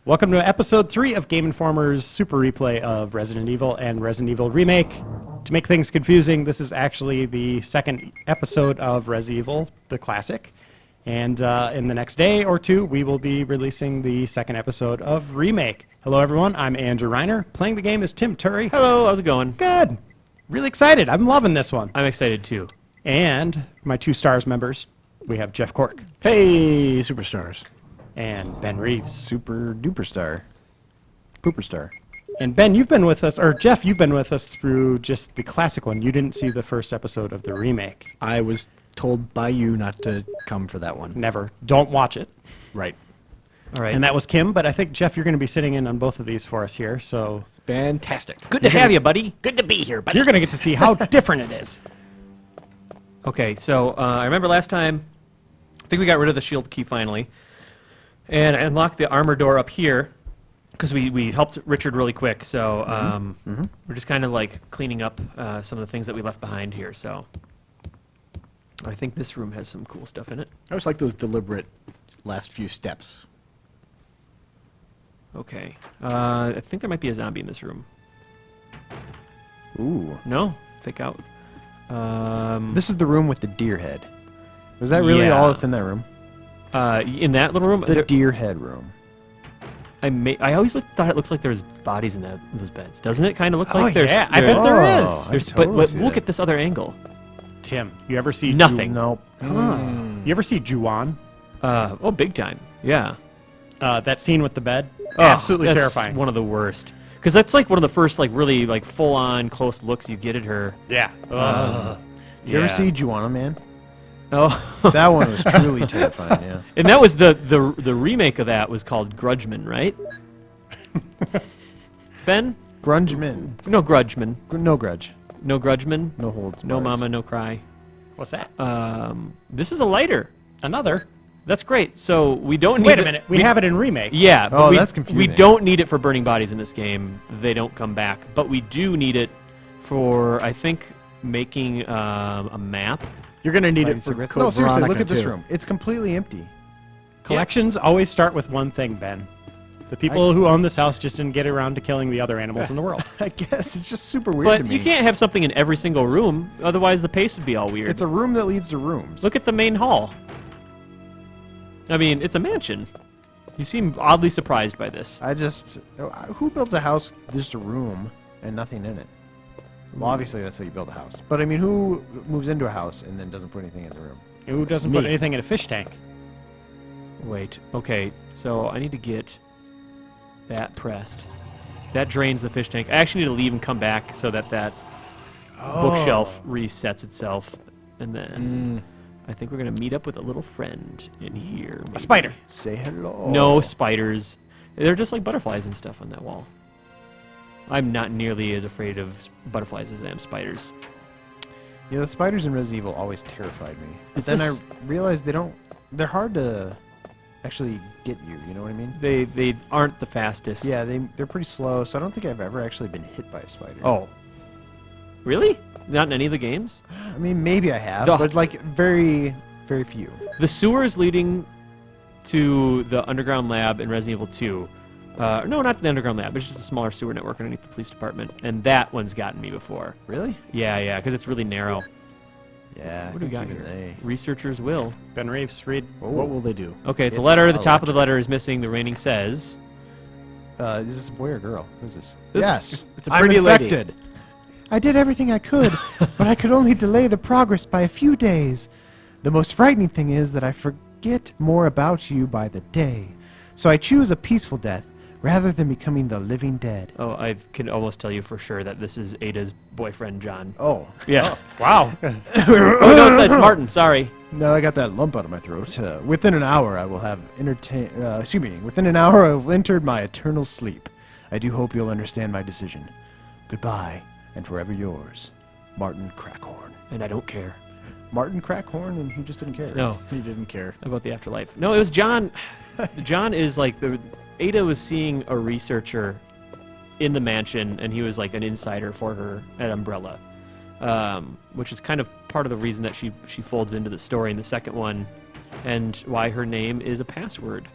Welcome to episode 3 of Game Informer's super replay of Resident Evil and Resident Evil Remake. To make things confusing, this is actually the second episode of Resident Evil, the classic. And in the next day or two, we will be releasing the second episode of Remake. Hello, everyone. I'm Andrew Reiner. Playing the game is Tim Turry. Hello, how's it going? Good. Really excited. I'm loving this one. I'm excited, too. And my 2 stars members, we have Jeff Cork. Hey, superstars. And Ben Reeves. Super duper star. Pooper star. And Ben, you've been with us, or Jeff, you've been with us through just the classic one. You didn't see the first episode of the remake. I was told by you not to come for that one. Never. Don't watch it. Right. All right. And that was Kim, but I think, Jeff, you're going to be sitting in on both of these for us here, so Fantastic. Good to have you, buddy. Good to be here, buddy. you're going to get to see how different it is. Okay, so I remember last time, I think we got rid of the shield key finally, and I unlocked the armor door up here, because we helped Richard really quick, so we're just kind of like cleaning up some of the things that we left behind here, so I think this room has some cool stuff in it. I always like those deliberate last few steps. Okay, I think there might be a zombie in this room. Ooh. No? Fake out. This is the room with the deer head. Was that really Yeah. all that's in that room? In that little room, The deer head room. I always thought it looked like there's bodies in those beds. Doesn't it kind of look like there's? yeah, I bet there is. I There's, totally but see look that. at this other angle. Tim, you ever see Nothing. Nope. You ever see Juwan? Oh, big time. Yeah. That scene with the bed? Oh, Absolutely that's terrifying. One of the worst. Because that's like one of the first like really like full-on close looks you get at her. Yeah. Did you ever see Juana Man? Oh, That one was truly terrifying, yeah. and that was the remake of that was called Grudgeman, right? Ben? Grungeman. No Grudgeman. No grudge. No Grudgeman. No holds No barred. Mama, no cry. What's that? This is a lighter. Another? That's great. So we don't need Wait a it- minute. We have it in Remake. Yeah, but Oh, we, that's we confusing. don't need it for burning bodies in this game. They don't come back. But we do need it for, I think, making a map. You're going to need Fighting it for cigarettes. Code No, seriously, look Veronica, at this too. room. It's completely empty. Collections always start with one thing, Ben. The people who own this house just didn't get around to killing the other animals in the world. I guess it's just super weird to But me. you can't have something in every single room, otherwise the pace would be all weird. It's a room that leads to rooms. Look at the main hall. I mean, it's a mansion. You seem oddly surprised by this. Who builds a house with just a room and nothing in it? Well, obviously that's how you build a house. But I mean, who moves into a house and then doesn't put anything in the room? Who doesn't put Me. anything in a fish tank? Wait, okay, so I need to get that pressed. That drains the fish tank. I actually need to leave and come back so that bookshelf resets itself. And then I think we're going to meet up with a little friend in here. A maybe. spider. Say hello. No spiders. They're just like butterflies and stuff on that wall. I'm not nearly as afraid of butterflies as I am spiders. Yeah, the spiders in Resident Evil always terrified me. But It's then this- I realized they're hard to actually get you, you know what I mean? They aren't the fastest. Yeah, they're pretty slow, so I don't think I've ever actually been hit by a spider. Oh. Really? Not in any of the games? I mean, maybe I have, The- but like very, very few. The sewers leading to the underground lab in Resident Evil 2. No, not the underground lab. It's just a smaller sewer network underneath the police department. And that one's gotten me before. Really? Yeah, because it's really narrow. Yeah. What do we got here? Researchers will. Ben Reeves, read. What will they do? Okay, it's a It's letter. The top of the letter is missing. The rating says... Is this a boy or girl? Who's this? It's- it's a I'm pretty lady. infected. I did everything I could, but I could only delay the progress by a few days. The most frightening thing is that I forget more about you by the day. So I choose a peaceful death rather than becoming the living dead. Oh, I can almost tell you for sure that this is Ada's boyfriend, John. Oh. Yeah. Wow. Oh, no, it's Martin. Sorry. No, I got that lump out of my throat. Within an hour, I will have within an hour, I will entered my eternal sleep. I do hope you'll understand my decision. Goodbye, and forever yours, Martin Crackhorn. And I don't care. Martin Crackhorn, and he just didn't care. No. He didn't care. About the afterlife. No, it was John. John is like Ada was seeing a researcher in the mansion, and he was like an insider for her at Umbrella, which is kind of part of the reason that she folds into the story in the second one, and why her name is a password.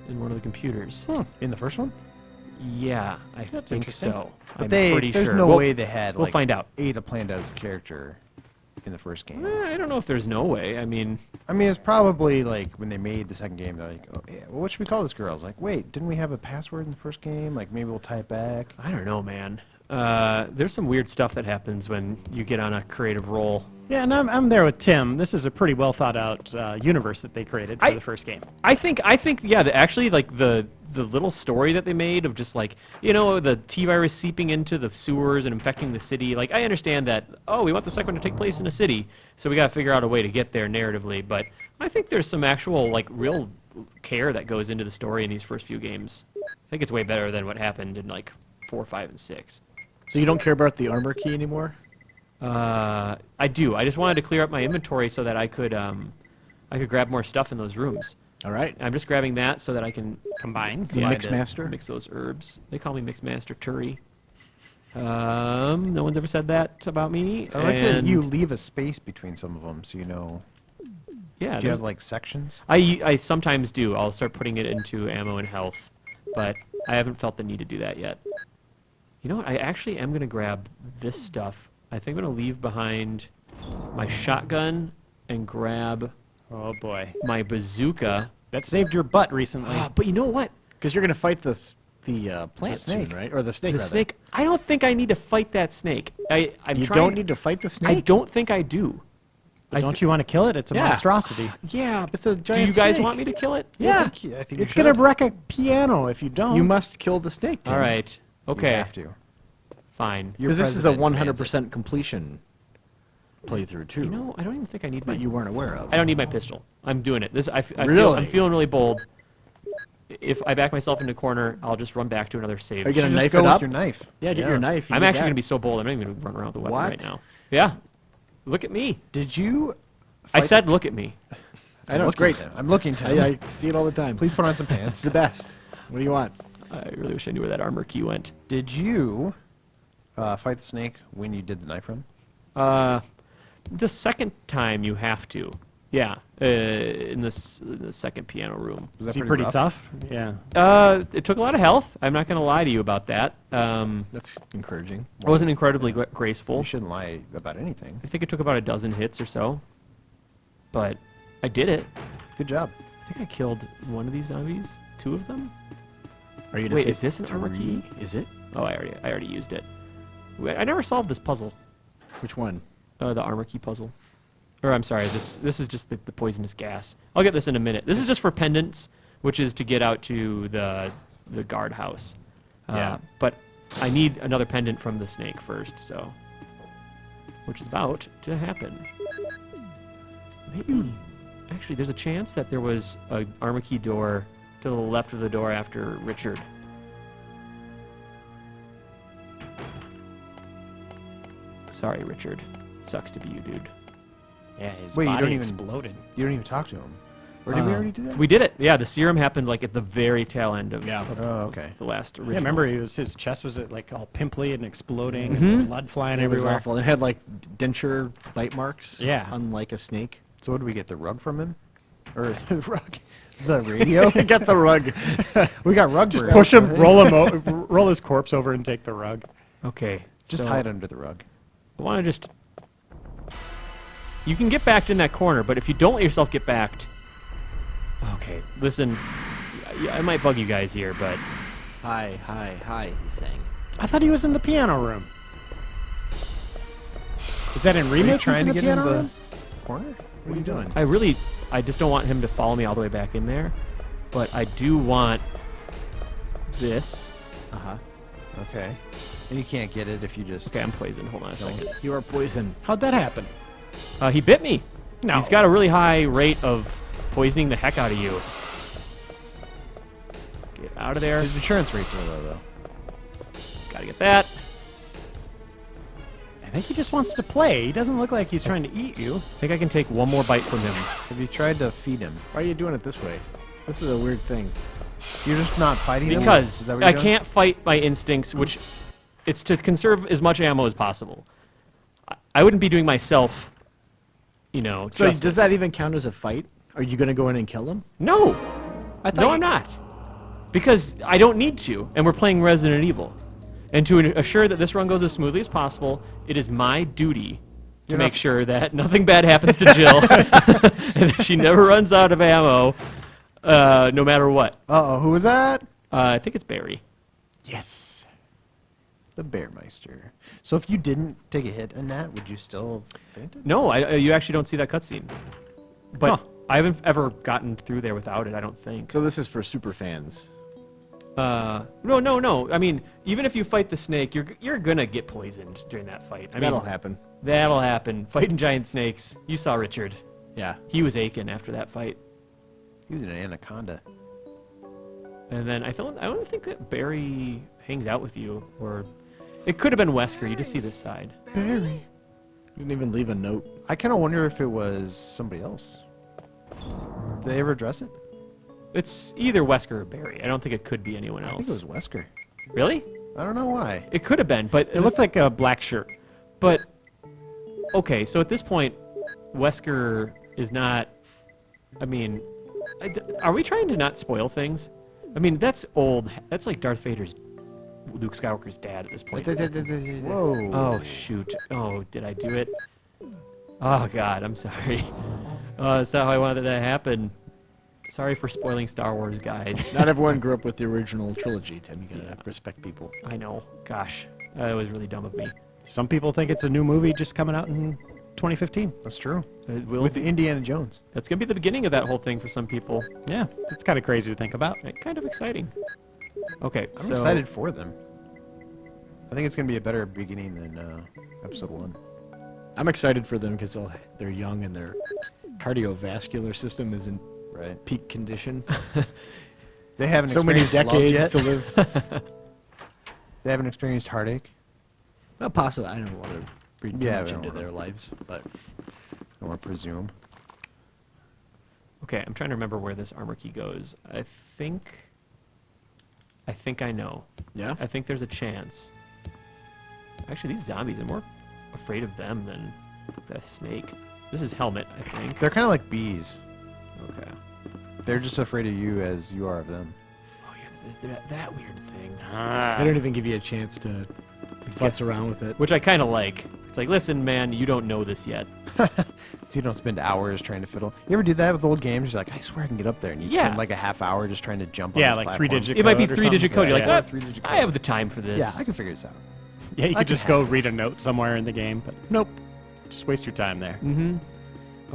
in one of the computers. In the first one? Yeah, I That's think interesting. so. But I'm they, pretty there's sure. no We'll- way they had We'll like find out. Ada planned out as a character in the first game. I don't know if there's no way. I mean, I mean, it's probably like when they made the second game, they're like, oh, yeah, well, what should we call this girl? I was like, wait, didn't we have a password in the first game? Like, maybe we'll tie it back. I don't know, man. There's some weird stuff that happens when you get on a creative role. Yeah, and I'm there with Tim. This is a pretty well thought out universe that they created for the first game. I think, yeah, actually, like the little story that they made of just like, the T-virus seeping into the sewers and infecting the city. Like, I understand that, we want the second one to take place in a city, so we got to figure out a way to get there narratively. But I think there's some actual, like, real care that goes into the story in these first few games. I think it's way better than what happened in, like, 4, 5, and 6. So you don't care about the armor key anymore? I do. I just wanted to clear up my inventory so that I could grab more stuff in those rooms. All right. I'm just grabbing that so that I can Combined. The mix master? mix those herbs. They call me Mix Master Turi. No one's ever said that about me. I like that and you leave a space between some of them, so you know. Yeah. Do you have there's- like sections? I sometimes do. I'll start putting it into ammo and health, but I haven't felt the need to do that yet. You know what? I actually am going to grab this stuff. I think I'm going to leave behind my shotgun and grab Oh boy, my bazooka. that saved your butt recently. But you know what? Because you're going to fight the plant soon, snake. right? Or the snake, The rather. snake. I don't think I need to fight that snake. I'm You trying. don't need to fight the snake? I don't think I do. Don't you want to kill it? It's a Yeah. monstrosity. Yeah. It's a Do giant you guys snake. want me to kill it? Yeah, I think you it's should. gonna wreck a piano if you don't. You must kill the snake, Tim. All right. You Okay. have to. Fine. Your Because this is a president demands 100% completion playthrough, too. You know, I don't even think I need my. that you weren't aware of. I don't need my pistol. I'm doing it. I'm Really? feeling really bold. If I back myself into a corner, I'll just run back to another save. Are you You gonna should knife just go it with up? your knife. Yeah, get your knife. you I'm do actually that. going to be so bold. I'm not even going to run around with the weapon What? right now. Yeah. Look at me. Did you? I fight- said, look at me. I know, it's looking, great. Tim. I'm looking, Tim. I see it all the time. Please put on some It's pants. the best. What do you want? I really wish I knew where that armor key went. Did you fight the snake when you did the knife run? The second time you have to. Yeah. In the second piano room. Was Is that he pretty rough? tough? Yeah. It took a lot of health. I'm not going to lie to you about that. That's encouraging. I wasn't incredibly graceful. You shouldn't lie about anything. I think it took about a dozen hits or so. But I did it. Good job. I think I killed one of these zombies. 2 of them? Are you gonna Wait, say is this an armor key? Is it? Oh, I already used it. I never solved this puzzle. Which one? The armor key puzzle. Or I'm sorry, this is just the poisonous gas. I'll get this in a minute. This is just for pendants, which is to get out to the guardhouse. Yeah. But I need another pendant from the snake first, so which is about to happen. Maybe actually there's a chance that there was a armor key door to the left of the door after Richard. Sorry, Richard. It sucks to be you, dude. Yeah, his Wait, you body don't even- exploded. You don't even talk to him. Or did we already do that? We did it. Yeah, the serum happened like at the very tail end of, Yeah. of Oh, okay. the last original. Yeah, remember his chest was like all pimply and exploding, Mhm. and blood flying It was everywhere. awful. It had like denture bite marks. Yeah. Unlike a snake. So what did we get? The rug from him? Or the rug? The radio? Get the rug. We got rug. Just burn. push him, roll his corpse over, and take the rug. Okay. Just so hide under the rug. I want to just. You can get backed in that corner, but if you don't let yourself get backed. Okay, listen. I might bug you guys here, but Hi, he's saying. I thought he was in the piano room. Is that in Are you remake? trying he's to in get in piano the room? corner? What are you doing? I just don't want him to follow me all the way back in there. But I do want this. Uh-huh. Okay. And you can't get it if you just... Okay, I'm poisoned. Hold on a second. You are poison. How'd that happen? He bit me. No. He's got a really high rate of poisoning the heck out of you. Get out of there. His insurance rates are low, though. Gotta get that. I think he just wants to play. He doesn't look like he's trying to eat you. I think I can take one more bite from him. Have you tried to feed him? Why are you doing it this way? This is a weird thing. You're just not fighting him? Because Is that what I you're doing? can't fight my instincts, which it's to conserve as much ammo as possible. I wouldn't be doing myself, So justice. does that even count as a fight? Are you gonna go in and kill him? No. I thought No, you- I'm not. Because I don't need to, and we're playing Resident Evil. And to assure that this run goes as smoothly as possible, it is my duty to make sure that nothing bad happens to Jill, and that she never runs out of ammo, no matter what. Uh-oh, who was that? I think it's Barry. Yes. The Bearmeister. So if you didn't take a hit in that, would you still have fainted? No, you actually don't see that cutscene. But Huh. I haven't ever gotten through there without it, I don't think. So this is for super fans. No. I mean, even if you fight the snake, you're gonna get poisoned during that fight. I That'll mean, happen. That'll happen. Fighting giant snakes. You saw Richard. Yeah. He was aching after that fight. He was an anaconda. And then I don't think that Barry hangs out with you, or it could have been Wesker. You just see this side. Barry. Didn't even leave a note. I kind of wonder if it was somebody else. Did they ever address it? It's either Wesker or Barry. I don't think it could be anyone I else. think it was Wesker. Really? I don't know why. It could have been, but It looked like a black shirt. But okay, so at this point, Wesker is not. I mean, are we trying to not spoil things? I mean, that's old. That's like Darth Vader's, Luke Skywalker's dad at this point. Whoa. Oh shoot! Oh, did I do it? Oh God, I'm sorry. That's not how I wanted that to happen. Sorry for spoiling Star Wars, guys. Not everyone grew up with the original trilogy, Tim. You gotta respect people. I know. Gosh, that was really dumb of me. Some people think it's a new movie just coming out in 2015. That's true. It will. With Indiana Jones. That's gonna be the beginning of that whole thing for some people. Yeah, it's kind of crazy to think about. Kind of exciting. Okay, I'm so excited for them. I think it's going to be a better beginning than episode 1. I'm excited for them because they're young and their cardiovascular system is in Right. peak condition. They haven't So many experienced love decades yet. to live. They haven't experienced heartache. Well, possibly. I don't want to read too Yeah, much we don't into wanna- their lives, but I don't want to presume. okay, I'm trying to remember where this armor key goes. I think I know. yeah. I think there's a chance. Actually, these zombies, I'm more afraid of them than the snake. This is Helmet, I think. They're kind of like bees. Okay. They're just afraid of you as you are of them. Oh yeah, there's that weird thing. They don't even give you a chance to futz around with it. Which I kind of like. It's like, listen, man, you don't know this yet. So you don't spend hours trying to fiddle. You ever do that with old games? You're like, I swear I can get up there. And you Yeah. spend like a half hour just trying to jump on Yeah, this like platform. 3-digit It might be code or 3-digit something. code. You're Yeah, like, yeah. 3-digit I code. have the time for this. Yeah, I can figure this out. Yeah, you I could can just go have read this. a note somewhere in the game, but nope. Just waste your time there. Mm-hmm.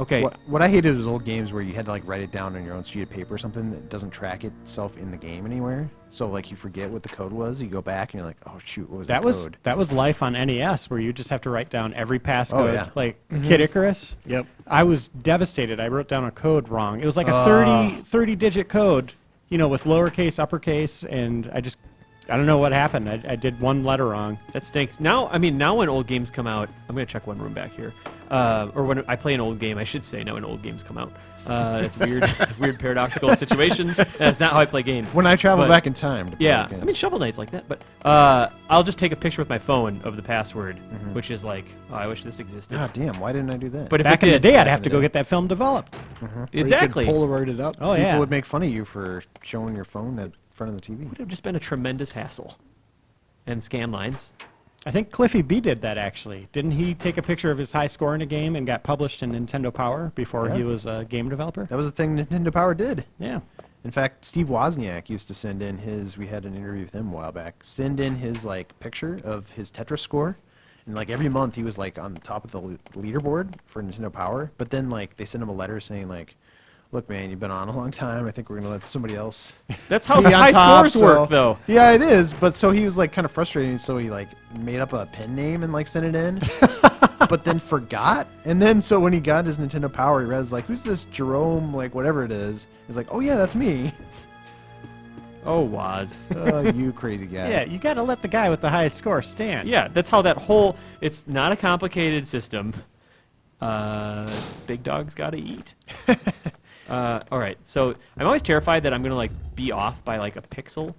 Okay. What I hated was old games where you had to like write it down on your own sheet of paper or something that doesn't track itself in the game anywhere. So like you forget what the code was, you go back and you're like, oh shoot, what was That the was code? that was life on NES, where you just have to write down every passcode. Oh, yeah. Like Kid Icarus. Yep. I was devastated. I wrote down a code wrong. It was like a 30 digit code, with lowercase, uppercase, and I don't know what happened. I did one letter wrong. That stinks. Now when old games come out, I'm going to check one room back here. Or when I play an old game, I should say, now when old games come out. It's weird, weird paradoxical situation. That's not how I play games. When I travel But- back in time. To play Yeah, the game. I mean, Shovel Knight's like that, but I'll just take a picture with my phone of the password, which is like, oh, I wish this existed. Ah, damn, why didn't I do that? But if Back it in the did, day, I'd Back have in to the go day. get that film developed. exactly, Or you could Polaroid it up. Oh People yeah. would make fun of you for showing your phone in front of the TV. would have just been a tremendous hassle. And scan lines. I think Cliffy B did that actually. Didn't he take a picture of his high score in a game and got published in Nintendo Power before Yeah. he was a game developer? That was a thing Nintendo Power did. Yeah. In fact, Steve Wozniak used to send in we had an interview with him a while back, send in his like picture of his Tetris score. And like every month he was like on the top of the leaderboard for Nintendo Power. But then like they sent him a letter saying like, look man, you've been on a long time. I think we're going to let somebody else That's how be on high top, scores work, so- though. Yeah, it is. But so he was like kind of frustrated, so he like made up a pen name and like sent it in, but then forgot. And then so when he got his Nintendo Power, he was like, "Who's this Jerome? Like whatever it is." He's like, "Oh yeah, that's me." Oh, Woz. You crazy guy. Yeah, you got to let the guy with the highest score stand. Yeah, that's how that whole. It's not a complicated system. Big dog's got to eat. All right, so I'm always terrified that I'm gonna like be off by like a pixel,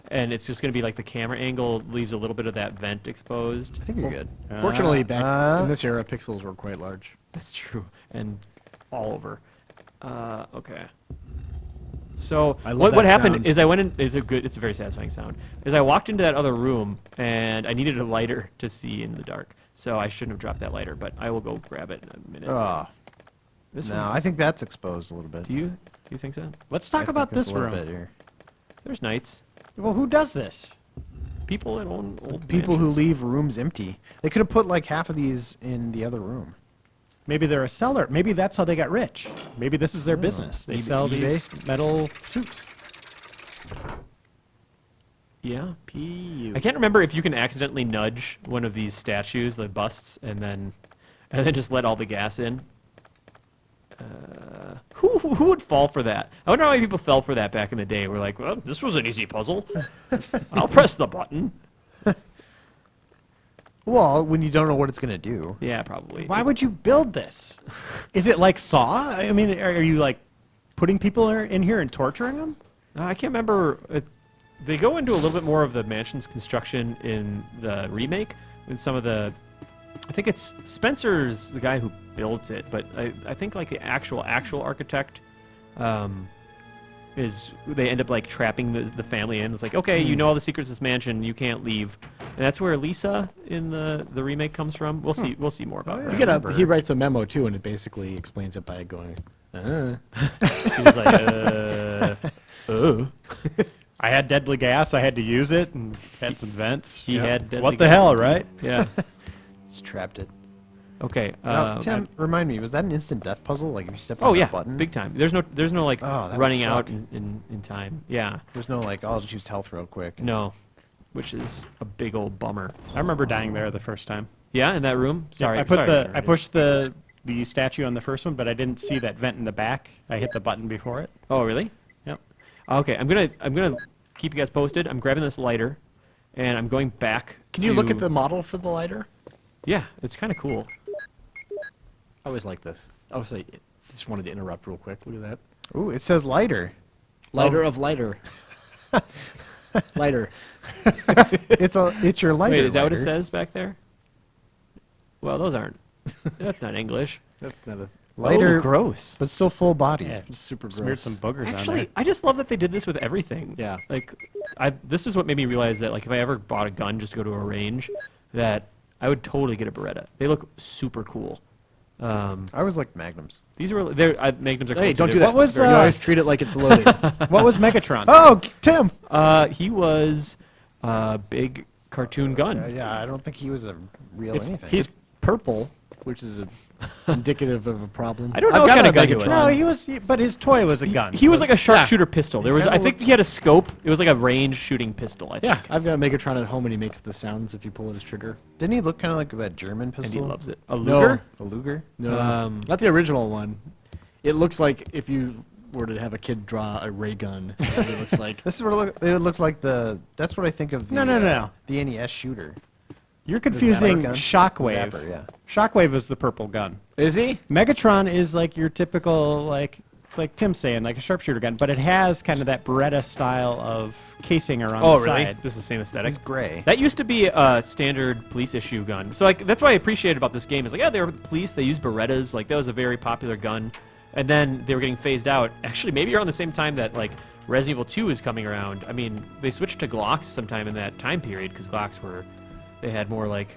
and it's just gonna be like the camera angle leaves a little bit of that vent exposed. I think you're good. Fortunately, back uh, in this era, pixels were quite large. That's true, and all over. Okay. So I love what that happened sound. is I went in. It's a very satisfying sound. Is I walked into that other room and I needed a lighter to see in the dark. So I shouldn't have dropped that lighter, but I will go grab it in a minute. Oh, This no, one. I think that's exposed a little bit. Do you think so? Let's I talk think about that's this a little room. bit here. There's knights. Well, who does this? People that own old People who mansions. leave rooms empty. They could have put like half of these in the other room. Maybe they're a seller. Maybe that's how they got rich. Maybe this is their business. They sell these metal suits. Yeah. P.U. I can't remember if you can accidentally nudge one of these statues, the busts, and then just let all the gas in. Who would fall for that? I wonder how many people fell for that back in the day. We're like, well, this was an easy puzzle. I'll press the button. Well, when you don't know what it's gonna do. Yeah, probably. Why would you build this? Is it like Saw? I mean, are you like putting people in here and torturing them? I can't remember. They go into a little bit more of the mansion's construction in the remake with some of the. I think it's Spencer's the guy who built it, but I think like the actual architect is they end up like trapping the family in. It's like, okay, you know all the secrets of this mansion, you can't leave, and that's where Lisa in the remake comes from. We'll see. We'll see more about her. You get a, he writes a memo too, and it basically explains it by going, He's like, oh. I had deadly gas. I had to use it and had some vents. He had deadly What the gas. hell, right? Yeah. Just trapped it. Okay. Now, Tim, remind me, was that an instant death puzzle? Like if you step on Oh that yeah, button? big time. There's no like Oh, that would running out suck. in time. Yeah. There's no like, oh, I'll just use health real quick. No, which is a big old bummer. I remember dying there the first time. Yeah, in that room. Sorry, I put sorry to I interrupt you. pushed the statue on the first one, but I didn't see that vent in the back. I hit the button before it. Oh really? Yep. Okay, I'm gonna keep you guys posted. I'm grabbing this lighter, and I'm going back. Can you look at to- the model for the lighter? Yeah, it's kind of cool. I always like this. I was like, just wanted to interrupt real quick. Look at that. Ooh, it says lighter. Lighter of lighter. Lighter. It's your lighter. Wait, is that what it lighter. says back there? Well, those aren't. That's not English. That's not a Lighter, Oh, gross. but still full body. Yeah, super gross. smeared some boogers on Actually, there. I just love that they did this with everything. Yeah. Like, this is what made me realize that, like, if I ever bought a gun just to go to a range, that I would totally get a Beretta. They look super cool. I always like Magnums. These are Magnums are cool Hey, don't too. do that. What was, You always treat it like it's loaded. What was Megatron? Oh, Tim. He was a big cartoon gun. Yeah, I don't think he was a real It's- anything. he's purple, which is indicative of a problem. I don't know I've what got kind a of gun he was. Megatron. No, but his toy was a gun. He was like a sharpshooter pistol. There was, kinda I think he had a scope. It was like a range shooting pistol. I think. Yeah, I've got a Megatron at home, and he makes the sounds if you pull his trigger. Didn't he look kind of like that German and pistol? he loves it. A No. Luger. A Luger? No, not the original one. It looks like if you were to have a kid draw a ray gun, that's what it looks like. This is what it looked like. That's what I think of. The, No. The NES shooter. You're confusing gun? Shockwave. Zapper, yeah. Shockwave is the purple gun. Is he? Megatron is like your typical, like Tim's saying, like a sharpshooter gun, but it has kind of that Beretta style of casing around Oh, the really? side. Just the same aesthetic. It's gray. That used to be a standard police issue gun. So like that's what I appreciated about this game is like, yeah, they were police, they used Berettas, like that was a very popular gun. And then they were getting phased out. Actually, maybe around the same time that like Resident Evil 2 is coming around. I mean, they switched to Glocks sometime in that time period because Glocks they had more like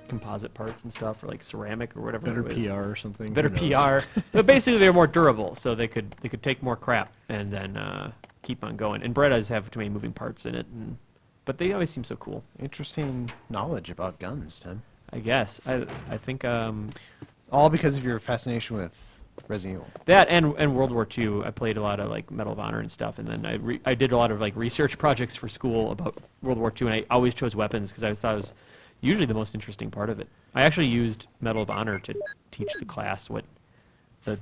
composite parts and stuff, or like ceramic or whatever. Better it was. PR or something. Better Who knows? PR. But basically, they were more durable, so they could take more crap and then keep on going. And Berettas have too many moving parts in it, but they always seem so cool. Interesting knowledge about guns, Tim. I guess I think All because of your fascination with Resident Evil. that and World War II. I played a lot of like Medal of Honor and stuff, and then I did a lot of like research projects for school about World War II, and I always chose weapons because I thought it was usually the most interesting part of it. I actually used Medal of Honor to teach the class what the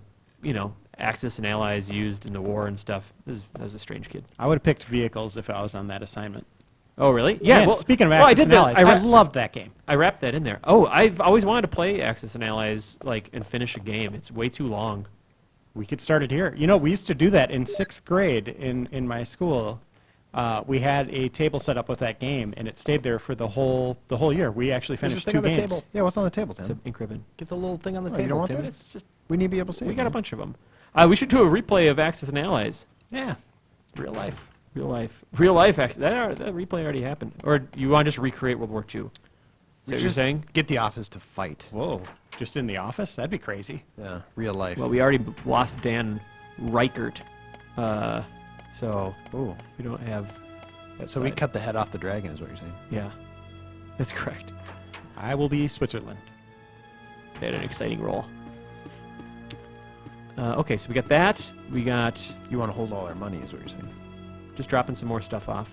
Axis and Allies used in the war and stuff. I was a strange kid. I would have picked vehicles if I was on that assignment. Oh, really? Yeah. Man, Well, speaking of well, Axis I and did Allies, that. I loved that game. I wrapped that in there. Oh, I've always wanted to play Axis and Allies like and finish a game. It's way too long. We could start it here. We used to do that in 6th grade in my school. We had a table set up with that game, and it stayed there for the whole year. We actually There's finished this 2 thing on the games. table. Yeah, what's on the table, It's Tim? an Increment. Get the little thing on the Oh, table, you don't want Tim. that? It's just We need to be able to see we it, got a man. bunch of them. We should do a replay of Axis and Allies. Yeah, real life. Real life Axis. That replay already happened. Or you want to just recreate World War II? Is that what you're saying? Get the office to fight. Whoa, just in the office? That'd be crazy. Yeah, real life. Well, we already lost Dan Reichert, so Ooh. we don't have. That So we side. cut the head off the dragon, is what you're saying? Yeah, that's correct. I will be Switzerland. They had an exciting role. Okay, so we got that. We got You want to hold all our money, is what you're saying? just dropping some more stuff off.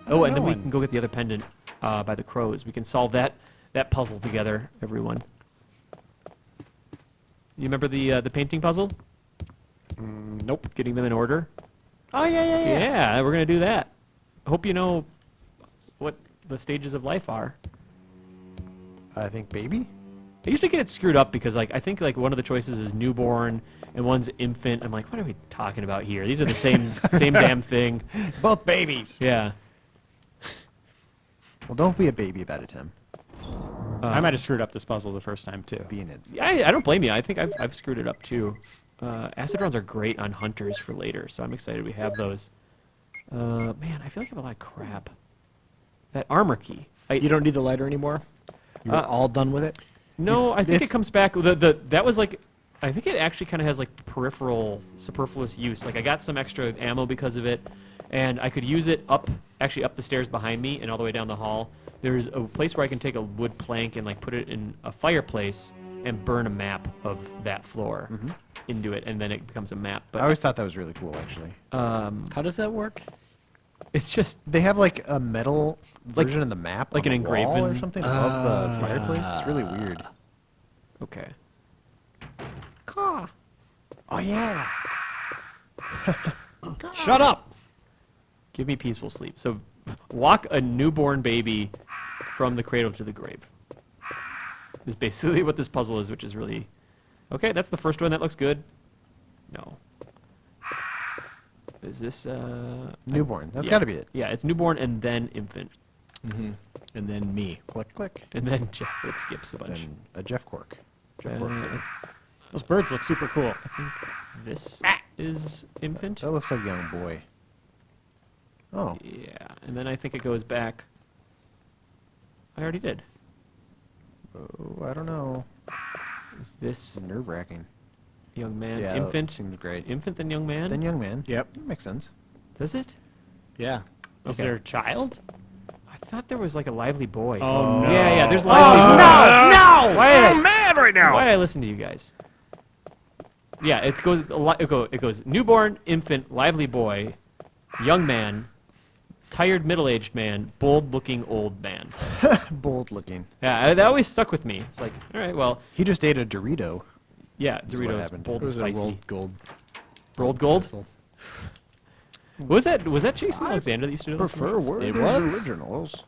I don't Oh, and then know we when- can go get the other pendant by the crows. We can solve that puzzle together, everyone. You remember the painting puzzle? Nope. Getting them in order? Oh, yeah. Yeah, we're gonna do that. I hope you know what the stages of life are. I think baby? I usually get it screwed up because I think one of the choices is newborn and one's infant. I'm like, what are we talking about here? These are the same damn thing. Both babies. Yeah. Well, don't be a baby about it, Tim. I might have screwed up this puzzle the first time, too. Being it. I don't blame you. I think I've screwed it up too. Acid rounds are great on hunters for later, so I'm excited we have those. Man, I feel like I have a lot of crap. That armor key. You don't need the lighter anymore? You're all done with it? No, I think it it's- comes back. That was I think it actually kind of has peripheral superfluous use. I got some extra ammo because of it, and I could use it up the stairs behind me and all the way down the hall. There's a place where I can take a wood plank and put it in a fireplace and burn a map of that floor into it, and then it becomes a map. I But always thought that was really cool, actually. How does that work? it's just They have a metal version of the map, like on an the wall or engraven- something above the fireplace. It's really weird. okay. Oh yeah. Shut up! Give me peaceful sleep. So, walk a newborn baby from the cradle to the grave. Is basically what this puzzle is, which is really... Okay, that's the first one. That looks good. No. Is this... Newborn. That's yeah. got to be it. Yeah, it's newborn and then infant. Mm-hmm. And then me. Click, click. And then Jeff, it skips a bunch. Then a Jeff Cork. Jeff Uh, Cork. Those birds look super cool. I think this is infant. That looks like a young boy. Oh. Yeah, and then I think it goes back... I already did. Oh, I don't know. Is this It's nerve-wracking. young man? Yeah, Infant? seems great. Infant then young man? Then young man. Yep. Makes sense. Does it? Yeah. Is Okay. there a child? I thought there was a lively boy. Oh, no. Yeah, there's lively boy. No! Why did I- I'm mad right now! Why did I listen to you guys? Yeah, it goes it goes newborn, infant, lively boy, young man, tired middle-aged man, bold-looking old man. Bold looking. Yeah, that always stuck with me. It's like, all right, well, He just ate a Dorito. yeah, That's what Doritos, happened. bold It and was a spicy. rolled gold. Rolled gold? pencil. Was that Jason Alexander that used to do those commercials? Werther's was. originals.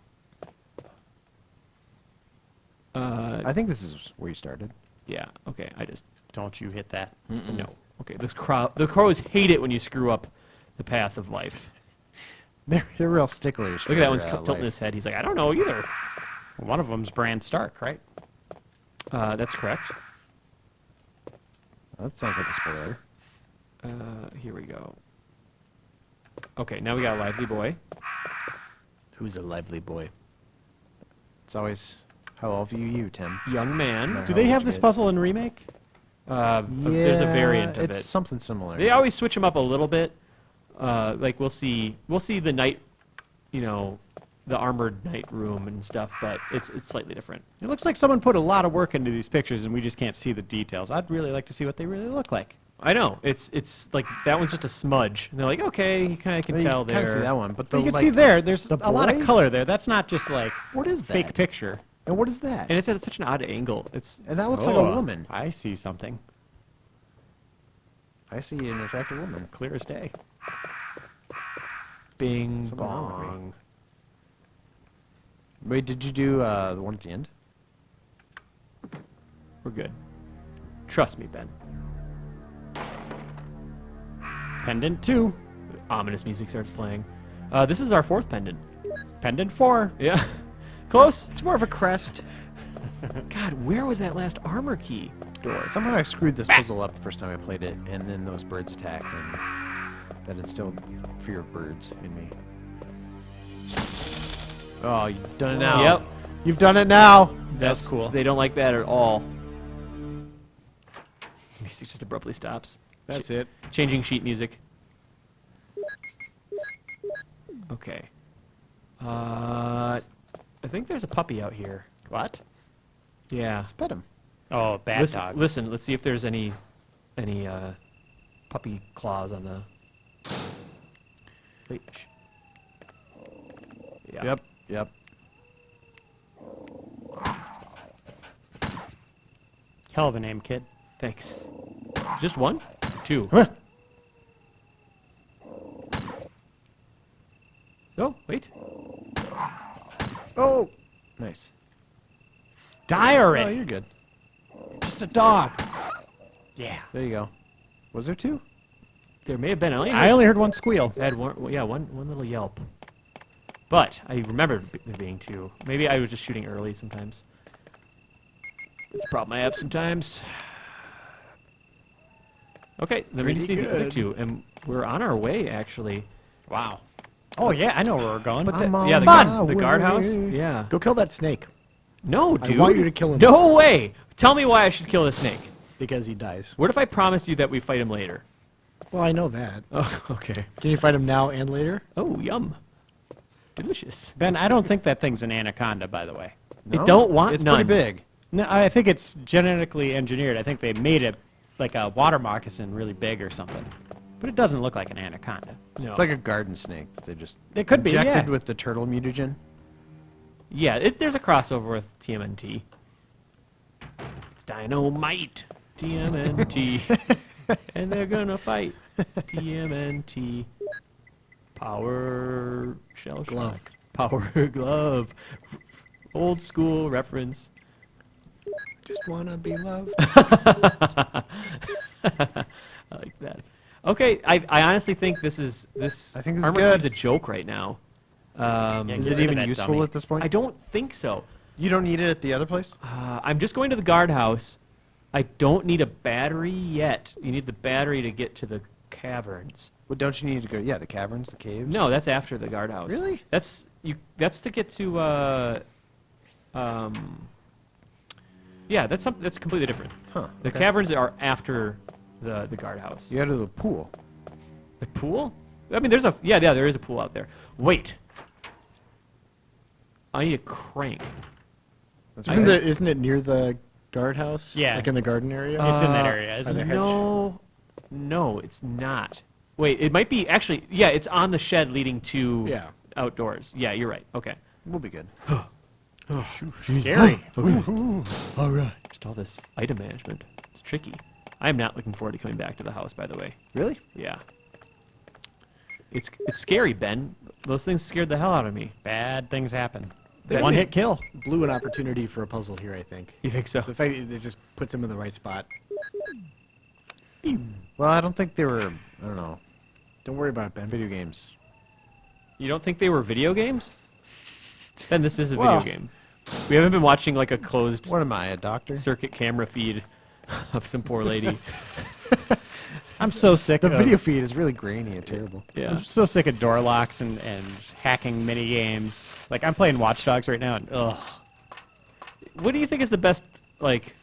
Uh, I think this is where you started. yeah. Okay. I just Don't you hit that. no. Okay. The crows hate it when you screw up the path of life. They're real sticklers. Look at that one's for, tilting life. his head. He's like, I don't know either. One of them's Bran Stark, right? That's correct. That sounds like a spoiler. Here we go. Okay, now we got a lively boy. Who's a lively boy? It's always how I'll view you, Tim. Young man. No. Do How they would have you this get- puzzle in Remake? There's a variant of it's it. something similar. They always switch them up a little bit. Like we'll see the night, the armored night room and stuff, but it's slightly different. It looks like someone put a lot of work into these pictures and we just can't see the details. I'd really like to see what they really look like. I know it's like that one's just a smudge. And they're like, okay, you kind of can Well, tell you there. kind of see that one, but But you can see there's the a lot of boy? color there. That's not just like What is that? fake picture. And what is that? And it's at such an odd angle. It's And that looks like a Oh, woman. I see something. I see an attractive woman. Clear as day. bing Something wrong with me. bong. Wait, did you do the one at the end? We're good. Trust me, Ben. Pendant 2. Ominous music starts playing. This is our fourth pendant. Pendant 4. Yeah. Close. It's more of a crest. God, where was that last armor key? door. Somehow I screwed this puzzle up the first time I played it, and then those birds attacked, and that instilled fear of birds in me. Oh, you've done it now. Yep. You've done it now. That's cool. They don't like that at all. Music just abruptly stops. That's it. Changing sheet music. Okay. I think there's a puppy out here. What? Yeah. Let's pet him. Oh, bad Listen, dog. listen. Let's see if there's any puppy claws on the. Wait. Yeah. Yep. Yep. Hell of a name, kid. Thanks. Just one? Two. Huh. Oh, wait. Oh. Nice. Die Oh, already. you're good. Just a dog. Yeah. There you go. Was there two? There may have been. I only heard one squeal. I had one. Yeah, one little yelp. But I remembered there being two. Maybe I was just shooting early sometimes. It's a problem I have sometimes. Okay, then we just need Pretty the other good. two, and we're on our way actually. Wow. Oh yeah, I know where we're going. But I'm on yeah, the, my the guardhouse. way. Yeah. Go kill that snake No, dude. want you to kill him. No way. Tell me why I should kill the snake. because he dies. What if I promise you that we fight him later? Well, I know that. Oh, okay. Can you fight him now and later? Oh, yum. Delicious. Ben, I don't think that thing's an anaconda, by the way. It don't want It's none. pretty big. No, I think it's genetically engineered. I think they made it like a water moccasin really big or something. But it doesn't look like an anaconda. No. It's like a garden snake that they just It could be, injected yeah. with the turtle mutagen. Yeah, there's a crossover with TMNT. It's dynamite. TMNT. And they're gonna fight. TMNT. Power shell Glove. shock. Power glove. Old school reference. Just wanna be loved. I like that. Okay, I honestly think this I think this is armor good. key's a joke right now. Yeah, Is get it rid of even that useful dummy. at this point? I don't think so. You don't need it at the other place? I'm just going to the guardhouse. I don't need a battery yet. You need the battery to get to the caverns. Well, don't you need to go? Yeah, the caverns, the caves. No, that's after the guardhouse. Really? That's to get to. Yeah, that's completely different. Huh. The okay. caverns are after the guardhouse. You go to the pool. The pool? I mean, there is a pool out there. Wait. I need a crank. That's Isn't it near the guardhouse? Yeah. Like in the garden area? It's in that area, isn't are it? there No, it's not. Wait, it might be actually. Yeah, it's on the shed leading to Yeah. outdoors. Yeah, you're right. Okay. We'll be good. Scary. All right. Just all this item management. It's tricky. I am not looking forward to coming back to the house. By the way. Really? Yeah. It's scary, Ben. Those things scared the hell out of me. Bad things happen. That- One hit kill. Blew an opportunity for a puzzle here, I think. You think so? The fact that it just puts him in the right spot. Well, I don't think they were. I don't know. Don't worry about it, Ben. Video games. You don't think they were video games? Then this is a Well- video game. We haven't been watching like a closed What am I, a doctor? circuit camera feed of some poor lady. I'm so sick The of video feed is really grainy and terrible. Yeah. I'm so sick of door locks and hacking mini games. Like I'm playing Watch Dogs right now, and ugh. What do you think is the best like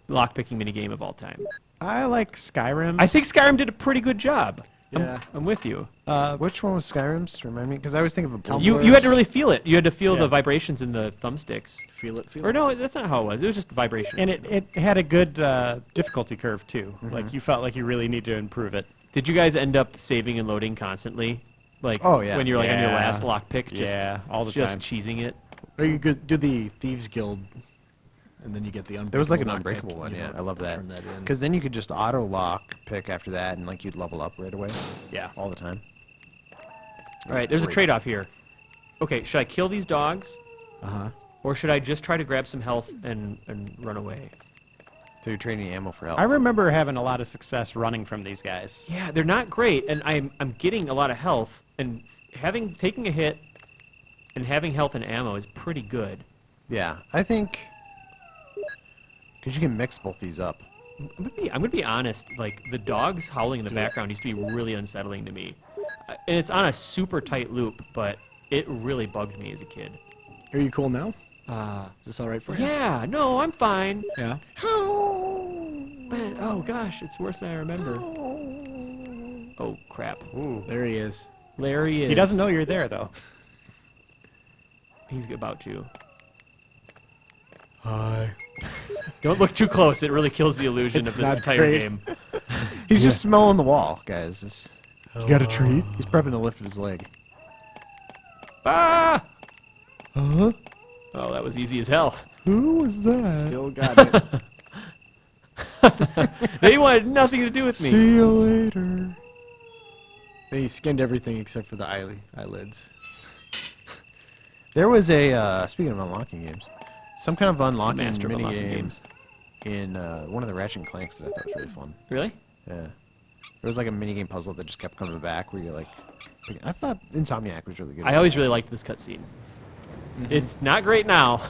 lockpicking minigame of all time? I like Skyrim. I think Skyrim did a pretty good job. Yeah. I'm with you. Which one was Skyrim's? Remind me, because I always think of a. Tumblr. You had to really feel it. You had to feel Yeah. the vibrations in the thumbsticks. Feel it, feel Or it. no, that's not how it was. It was just vibration. and it had a good difficulty curve too. Like you felt like you really need to improve it. Did you guys end up saving and loading constantly? Like Oh, yeah. when you're like on your Yeah. last lockpick, just Yeah, all the just time. cheesing it. Or you could do the Thieves Guild, and then you get the Unbreakable There was like an lockpick, unbreakable one, you yeah. know, I love that. Turn that in. Because then you could just auto lock pick after that, and like you'd level up right away, Yeah. all the time. All right, there's a Great. trade-off here. Okay, should I kill these dogs, Uh-huh. or should I just try to grab some health and run away? So you're trading ammo for health. I remember having a lot of success running from these guys. Yeah, they're not great, and I'm getting a lot of health, and taking a hit and having health and ammo is pretty good. Yeah, I think Because you can mix both these up. I'm gonna be honest. Like the dogs howling in the background used to be really unsettling to me, and it's on a super tight loop, but it really bugged me as a kid. Are you cool now? Is this all right for you? Yeah, no, I'm fine. Yeah. Man, oh gosh, it's worse than I remember. Oh crap. Ooh. There he is. Larry is. He doesn't know you're there, though. He's about to. Hi. Don't look too close. It really kills the illusion It's of this not entire great. game. He's just smelling the wall, guys. You got a treat? He's prepping to lift his leg. Ah! Huh? Oh, that was easy as hell. Who was that? Still got it. They wanted nothing to do with See me. you later. He skinned everything except for the eyelids. There was a, speaking of unlocking games, some kind of unlocking Master of mini unlocking game games. in one of the Ratchet and Clanks that I thought was really fun. Really? Yeah. There was like a mini game puzzle that just kept coming back where you're like I thought Insomniac was really good. I always really liked this cutscene. It's not great now,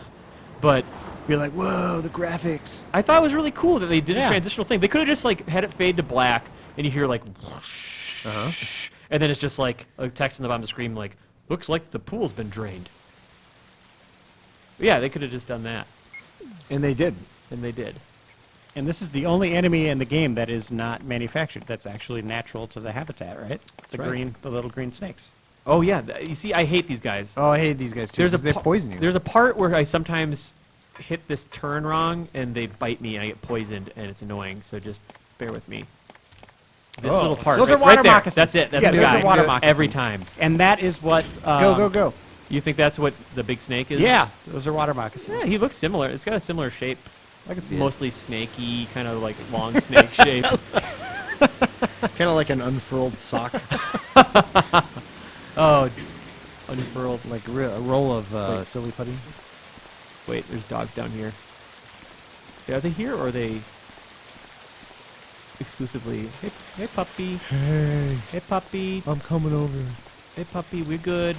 but You're like, whoa, the graphics. I thought it was really cool that they did Yeah. a transitional thing. They could have just like had it fade to black, and you hear like, whoosh, and then it's just like a text on the bottom of the screen like, looks like the pool's been drained. Yeah, they could have just done that, And they did. and they did. And this is the only enemy in the game that is not manufactured. That's actually natural to the habitat, right? right. The little green snakes. Oh yeah, you see, I hate these guys. Oh, I hated these guys too. There's a They pa- poison you. There's a part where I sometimes hit this turn wrong, and they bite me, and I get poisoned, and it's annoying. So just bear with me. It's this Oh. little part. Those right, are water right there. moccasins. That's it. That's Yeah, the those guy. are water Every moccasins. time. And that is what. Go. You think that's what the big snake is? Yeah, those are water moccasins. Yeah, he looks similar. It's got a similar shape. I can see it. Mostly snaky, kind of like long snake shape. Kind of like an unfurled sock. Oh, unfurled. like a roll of silly putty. Wait, there's dogs down here. Are they here or are they exclusively? Hey puppy. Hey, Hey puppy. I'm coming over. Hey puppy, we good.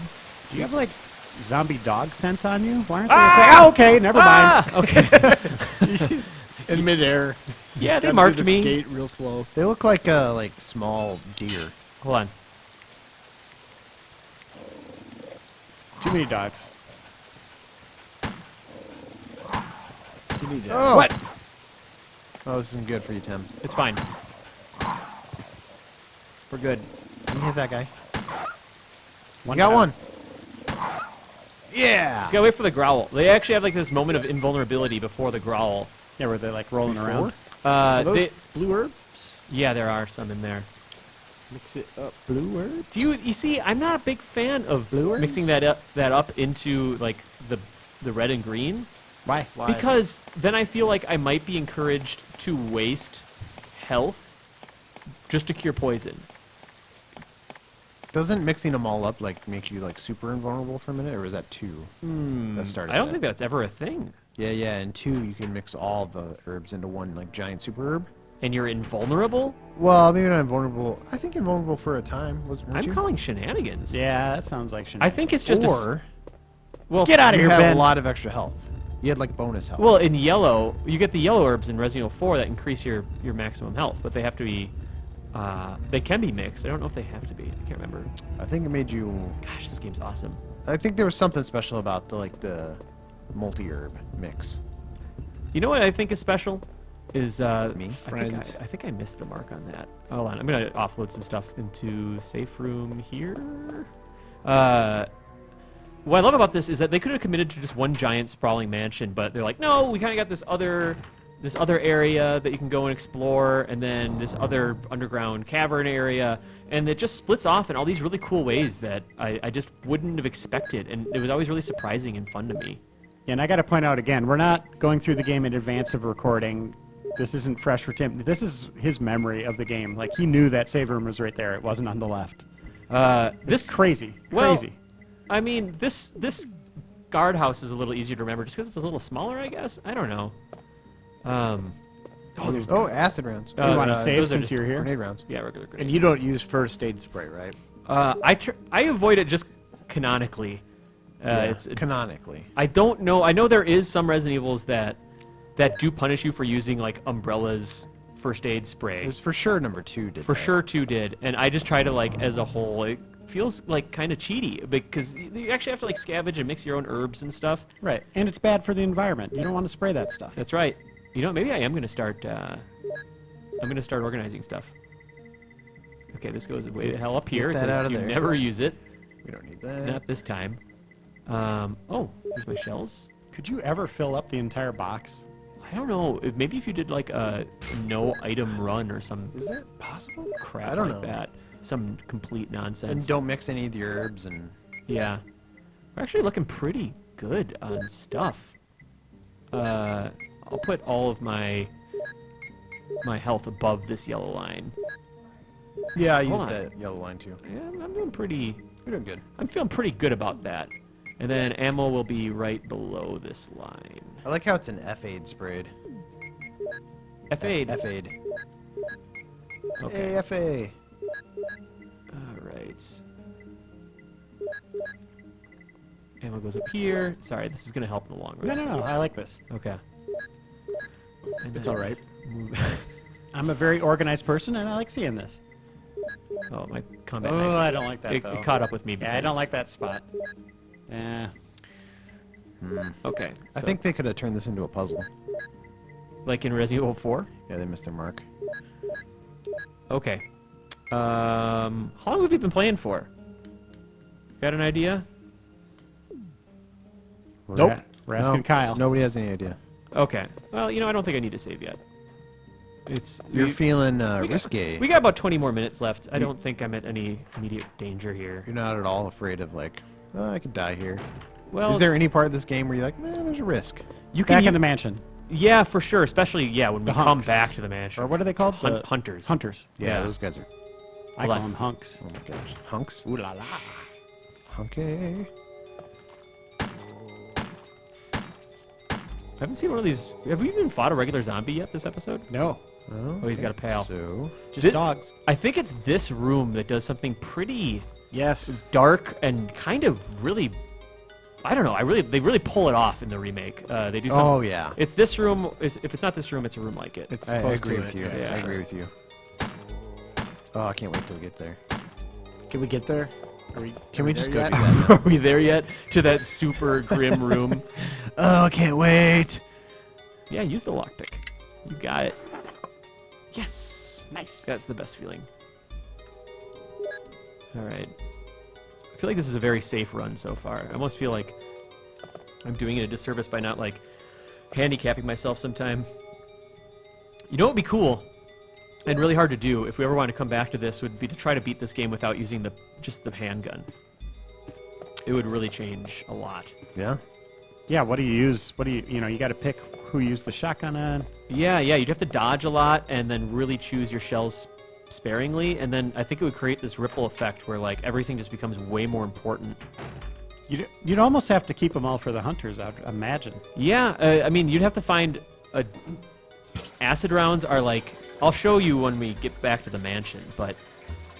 Do you have like zombie dog scent on you? Why aren't Ah! they attacking? Oh, okay, never mind. Ah! Okay. In midair. Yeah, they Gotta do marked this me. Gate real slow. They look like small deer. Hold on. Too many dogs. You need to. Oh. What? Oh, this isn't good for you, Tim. It's fine. We're good. You hit that guy. One You got down. one. Yeah. Just gotta wait for the growl. They actually have like this moment of invulnerability before the growl. Yeah, were they like rolling around? Are those They, blue herbs? yeah, there are some in there. Mix it up. Blue herbs? Do you see? I'm not a big fan of Blue mixing ones? that up into like the red and green Why? because then I feel like I might be encouraged to waste health just to cure poison. Doesn't mixing them all up like make you like super invulnerable for a minute, or is that two? That started I don't that. think that's ever a thing. Yeah, and two, you can mix all the herbs into one like giant super herb. And you're invulnerable? Well, maybe not invulnerable. I think invulnerable for a time. Weren't I'm you? calling shenanigans. Yeah, that sounds like I shenanigans. think it's just Or well. Get out of you here, have Ben. a lot of extra health. You had like bonus health. Well, in yellow, you get the yellow herbs in Resident Evil 4 that increase your maximum health, but they have to be. They can be mixed. I don't know if they have to be. I can't remember. I think it made you. Gosh, this game's awesome. I think there was something special about the multi-herb mix. You know what I think is special? Is Me? Friends. I think I missed the mark on that. Hold on, I'm gonna offload some stuff into safe room here. What I love about this is that they could have committed to just one giant sprawling mansion, but they're like, no, we kind of got this other area that you can go and explore, and then this other underground cavern area, and it just splits off in all these really cool ways that I just wouldn't have expected, and it was always really surprising and fun to me. And I got to point out again, we're not going through the game in advance of recording. This isn't fresh for Tim. This is his memory of the game. Like, he knew that save room was right there. It wasn't on the left. This Crazy. Well, Crazy. I mean, this guardhouse is a little easier to remember just because it's a little smaller, I guess. I don't know. There's acid rounds. Do you want to save those are since just you're here? Grenade rounds. yeah, regular grenades. And you don't use first aid spray, right? I avoid it just canonically. It's Canonically. I don't know. I know there is some Resident Evils that that do punish you for using like Umbrella's first aid spray. It was for sure number 2 did For that. sure, 2 did, and I just try to like as a whole. It feels like kind of cheaty because you actually have to like scavenge and mix your own herbs and stuff. Right, and it's bad for the environment. You don't want to spray that stuff. That's right. You know, maybe I am gonna start. I'm gonna start organizing stuff. Okay, this goes way the hell up here that out of you there. never use it. We don't need that. Not this time. Oh, here's my shells. Could you ever fill up the entire box? I don't know. Maybe if you did like a no item run or some Is that possible? crap I don't like know. that. Some complete nonsense. And don't mix any of the herbs and... Yeah. We're actually looking pretty good on stuff. I'll put all of my health above this yellow line. Yeah, I Hold used on. that yellow line too. Yeah, I'm doing pretty. We're doing good. I'm feeling pretty good about that. And then ammo will be right below this line. I like how it's an F-aid sprayed. F8. F-aid. Okay. Hey, F-A. All right. Ammo goes up here. Sorry, this is gonna help in the long No, run. no, no. I like this. Okay. And It's then all right. move- I'm a very organized person, and I like seeing this. Oh, my combat Oh, knife. I don't like that, It, though. it caught up with me. Yeah, I don't because- like that spot. Yeah. Okay. I so, think they could have turned this into a puzzle. like in Resident Evil 4. Yeah, they missed their mark. Okay. How long have we been playing for? Got an idea? Nope. We're asking No, Kyle. Nobody has any idea. Okay. Well, you know, I don't think I need to save yet. You're we- feeling we got- risky. We got about 20 more minutes left. I don't think I'm at any immediate danger here. You're not at all afraid of like, oh, I could die here. Well, Is there any part of this game where you're like, man, there's a risk? you can Back in u- the mansion. Yeah, for sure. Especially when we The come hunks. back to the mansion. Or what are they called? The Hunters. Hunters. Yeah, Yeah. those guys are. I Hold call on. them hunks. Oh my gosh, hunks. Ooh la la. Hunky. I haven't seen one of these. Have we even fought a regular zombie yet this episode? No, Oh, he's got a pail. So just Did- dogs. I think it's this room that does something pretty Yes. dark and kind of really. I don't know. They really pull it off in the remake. They do something. oh yeah, It's this room. If it's not this room, it's a room like it. It's I close agree to with it. you. Yeah. I agree with you. Oh, I can't wait till we get there. Can we get there? Can we just go there do yet? that? Are we there yet? To that super grim room? Oh, I can't wait. Yeah, use the lockpick. You got it. Yes. Nice. That's the best feeling. All right. I feel like this is a very safe run so far. I almost feel like I'm doing it a disservice by not like handicapping myself sometime. You know what would be cool and really hard to do if we ever want to come back to this would be to try to beat this game without using just the handgun. It would really change a lot. Yeah. Yeah. What do you use? What do you you got to pick who you use the shotgun on. Yeah, you'd have to dodge a lot and then really choose your shells sparingly, and then I think it would create this ripple effect where like everything just becomes way more important. You'd almost have to keep them all for the hunters. I'd imagine. Yeah, I mean, you'd have to find a. Acid rounds are like, I'll show you when we get back to the mansion, but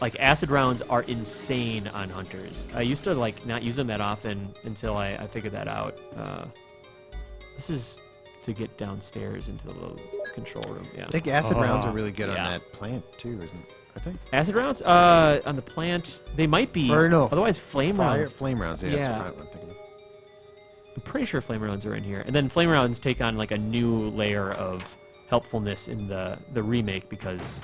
like acid rounds are insane on hunters. I used to like not use them that often until I figured that out. This is to get downstairs into the little control room. Yeah. I think acid rounds are really good yeah. on that plant too, isn't? I think. Acid rounds on the plant, they might be. Or no, Otherwise, flame rounds. Flame rounds. Yeah. That's Yeah. what I'm thinking of. I'm pretty sure flame rounds are in here, and then flame rounds take on like a new layer of helpfulness in the remake because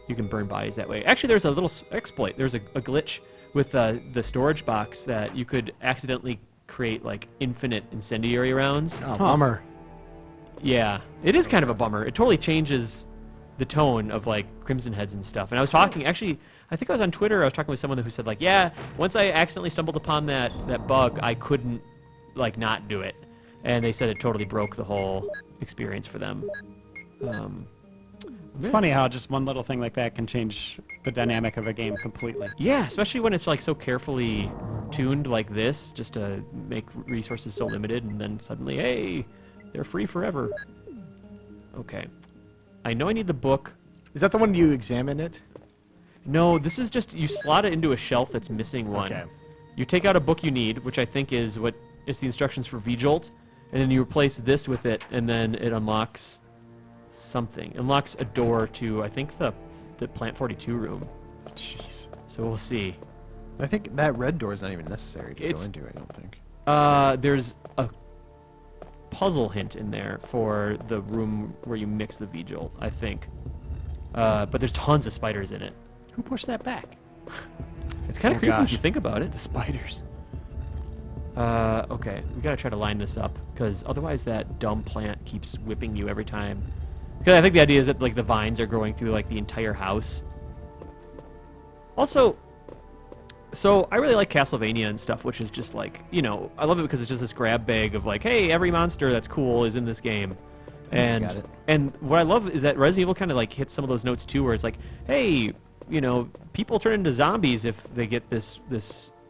you can burn bodies that way. Actually, there's a little exploit. There's a glitch with the storage box that you could accidentally create like infinite incendiary rounds. Oh, bummer. Yeah, it is kind of a bummer. It totally changes the tone of like Crimson Heads and stuff. And I was talking, actually, I think I was on Twitter. I was talking with someone who said like, yeah, once I accidentally stumbled upon that bug, I couldn't like not do it. And they said it totally broke the whole experience for them. It's funny how just one little thing like that can change the dynamic of a game completely. Yeah, especially when it's like so carefully tuned like this, just to make resources so limited, and then suddenly, hey, they're free forever. Okay. I know I need the book. Is that the one you examine it? No, this is just, you slot it into a shelf that's missing one. Okay. You take out a book you need, which I think is the instructions for V-Jolt, and then you replace this with it, and then it unlocks something. It unlocks a door to, I think, the Plant 42 room. Jeez. So we'll see. I think that red door is not even necessary to It's- go into. I don't think. There's a puzzle hint in there for the room where you mix the Vigil, I think. But there's tons of spiders in it. Who pushed that back? It's kind of Oh, creepy if gosh. you think about it. The spiders. Okay, we gotta try to line this up, because otherwise that dumb plant keeps whipping you every time. Because I think the idea is that like the vines are growing through like the entire house. Also, so I really like Castlevania and stuff, which is just like, you know, I love it because it's just this grab bag of like, hey, every monster that's cool is in this game. Got it. And what I love is that Resident Evil kind of like hits some of those notes too, where it's like, hey, you know, people turn into zombies if they get this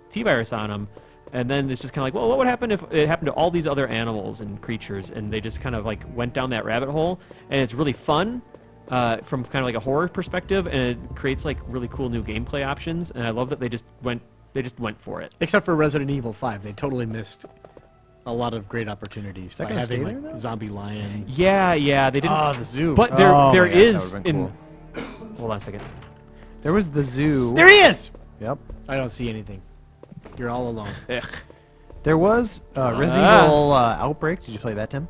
T-virus on them. And then it's just kind of like, well, what would happen if it happened to all these other animals and creatures, and they just kind of like went down that rabbit hole? And it's really fun from kind of like a horror perspective, and it creates like really cool new gameplay options. And I love that they just went for it. Except for Resident Evil 5, they totally missed a lot of great opportunities that by gonna having stay there like now? zombie lion. Yeah, they didn't. Oh, the zoo. But there Oh there my gosh, that is would've been in. Hold on a second. There was the zoo. There he is! Yep. I don't see anything. You're all alone. Ugh. There was Resident Ah. Evil Outbreak. Did you play that, Tim?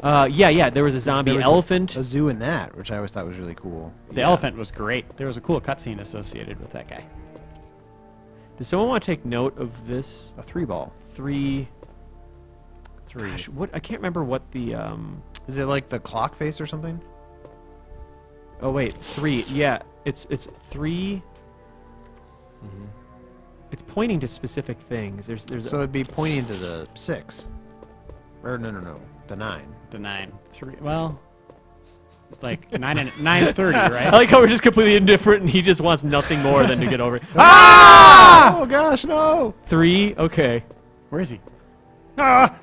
Yeah. There was a zombie There was elephant. A zoo in that, which I always thought was really cool. The elephant was great. There was a cool cutscene associated with that guy. Does someone want to take note of this? A 3-ball. Three. Gosh, what? I can't remember what the. Is it like the clock face or something? Oh wait, 3. Yeah, it's 3. It's pointing to specific things. There's So it'd be pointing to the 6. Or no, the 9. The 9-3. Well, like 9:30, I right? like how we're just completely indifferent, and he just wants nothing more than to get over it. Oh gosh, no! 3. Okay. Where is he? Ah!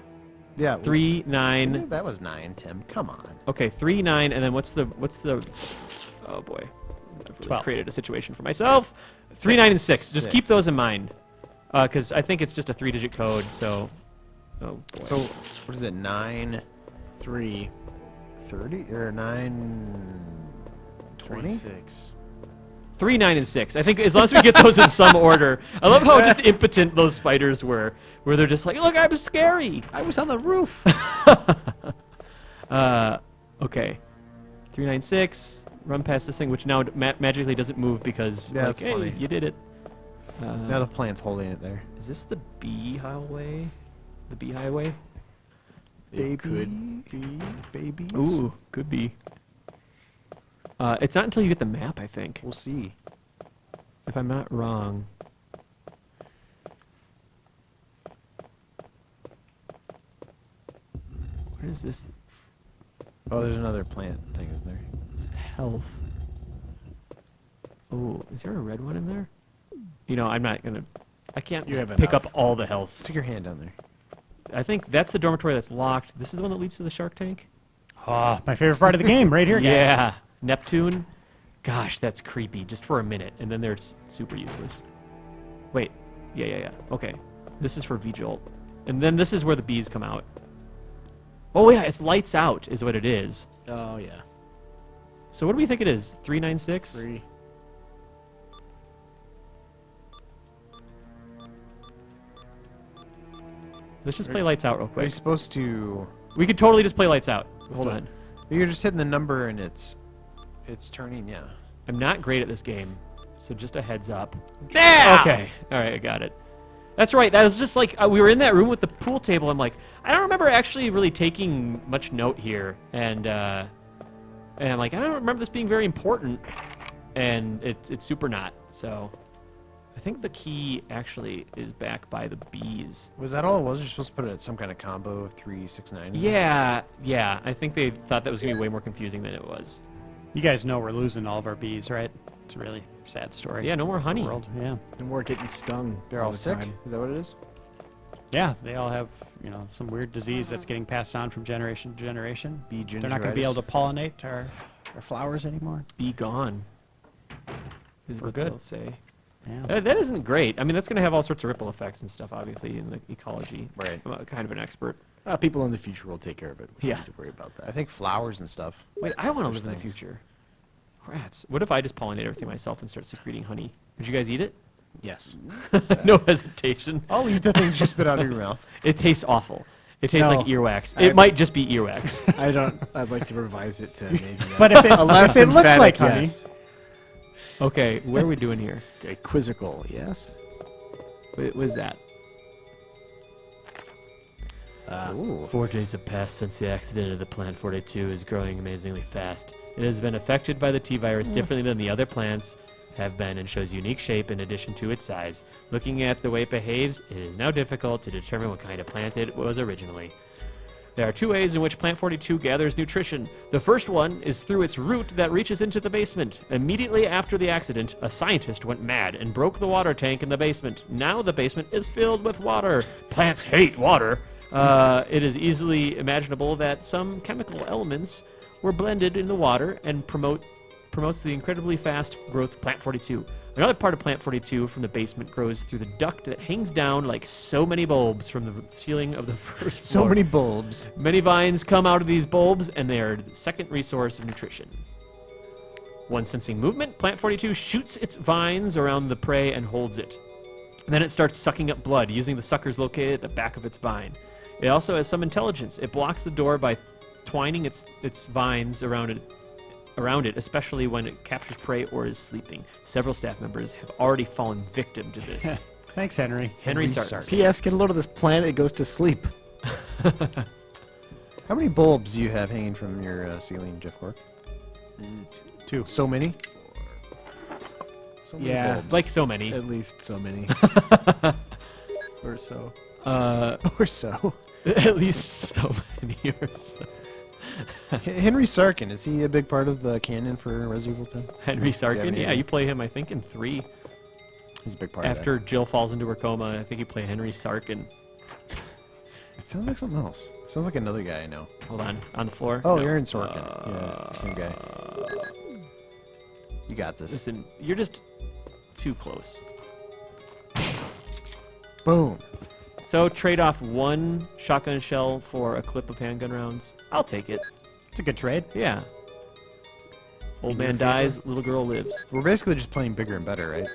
Yeah. 3, 9. That was 9, Tim. Come on. Okay, 3, 9, and then what's the? Oh boy, I've really 12. created a situation for myself. 3, 9, and 6. Just keep those in mind, because I think it's just a 3-digit code. So, oh boy. So, what is it? 9, 3. 30 or 9, 20? 6. 3, 9, and 6. I think as long as we get those in some order. I love how just impotent those spiders were, where they're just like, look, I'm scary. I was on the roof. Okay. 3, 9, 6. Run past this thing, which now magically doesn't move because, Yeah, like, that's hey, funny. you did it. Now the plant's holding it there. Is this the bee highway? The bee highway? Baby. could be. Babies. Ooh, could be. It's not until you get the map, I think, We'll see. if I'm not wrong. What is this? Oh, there's another plant thing, isn't there? It's health. Oh, is there a red one in there? You know, I'm not gonna. I can't You just have pick enough. up all the health. Stick your hand down there. I think that's the dormitory that's locked. This is the one that leads to the shark tank. Oh, my favorite part of the game, right here, guys. Yeah, Neptune. Gosh, that's creepy. Just for a minute, and then they're super useless. Wait. Yeah. Okay. This is for V-Jolt. And then this is where the bees come out. Oh, yeah, it's lights out is what it is. Oh yeah. So what do we think it is? 396? 3. Let's just play lights out real Are you quick. supposed to... We could totally just play lights out. Let's Hold do it. on. You're just hitting the number and it's turning, yeah. I'm not great at this game, so just a heads up. Yeah! Okay. All right, I got it. That's right. That was just like we were in that room with the pool table. I'm like, I don't remember actually really taking much note here, and I'm like, I don't remember this being very important, and it's super not. So, I think the key actually is back by the bees. Was that all it was? You're supposed to put it at some kind of combo of 3, 6, 9? Yeah. I think they thought that was gonna be way more confusing than it was. You guys know we're losing all of our bees, right? It's a really sad story. Yeah, no more in the honey. world. Yeah. And we're getting stung. They're all the sick? time. Is that what it is? Yeah, they all have, some weird disease that's getting passed on from generation to generation. Bee They're not going to be able to pollinate our flowers anymore. Be gone. Is For what good. they'll say. Yeah. That isn't great. I mean, that's going to have all sorts of ripple effects and stuff, obviously, in the ecology. Right. I'm kind of an expert. People in the future will take care of it. We Yeah. don't need to worry about I that. think flowers and stuff. Wait, I want to There's live in the things. future. Rats. What if I just pollinate everything myself and start secreting honey? Would you guys eat it? Yes. No hesitation. I'll eat the things you spit out of your mouth. It tastes awful. It tastes like No. earwax. I- It might just be earwax. I'd like to revise it to maybe. But if it, a less if it looks like emphatic honey, yes. Okay, what are we doing here? Okay, quizzical, yes. What is that? Ooh. 4 days have passed since the accident of the plant 42 is growing amazingly fast. It has been affected by the T-virus differently than the other plants have been and shows unique shape in addition to its size. Looking at the way it behaves, it is now difficult to determine what kind of plant it was originally. There are 2 ways in which Plant 42 gathers nutrition. The first one is through its root that reaches into the basement. Immediately after the accident, a scientist went mad and broke the water tank in the basement. Now the basement is filled with water. Plants hate water. It is easily imaginable that some chemical elements were blended in the water and promotes the incredibly fast growth of Plant 42. Another part of Plant 42 from the basement grows through the duct that hangs down like so many bulbs from the ceiling of the first So floor. many bulbs. Many vines come out of these bulbs, and they are the second resource of nutrition. When sensing movement, Plant 42 shoots its vines around the prey and holds it. And then it starts sucking up blood, using the suckers located at the back of its vine. It also has some intelligence. It blocks the door by twining its vines around it, especially when it captures prey or is sleeping. Several staff members have already fallen victim to this. thanks, Henry. Henry Henry Sark. P.S. Get a load of this plant. It goes to sleep. How many bulbs do you have hanging from your ceiling, Jeff Cork? 2. So many? So many Yeah, bulbs. Like so many. At least so many. Or so. Or so. At least so many or so. Henry Sarkin, is he a big part of the canon for Resident Evil 10? Henry Sarkin? any Yeah, idea? you play him, I think, in 3. He's a big part After Jill falls into her coma, I think you play Henry Sarkin. of that. It sounds like something else. Sounds like another guy I know. Hold on the floor. Oh, No. Aaron Sorkin. Yeah, same guy. You got this. Listen, you're just too close. Boom. So trade off 1 shotgun shell for a clip of handgun rounds. I'll take it. It's a good trade. Yeah. Old In your man favor? dies, little girl lives. We're basically just playing bigger and better, right?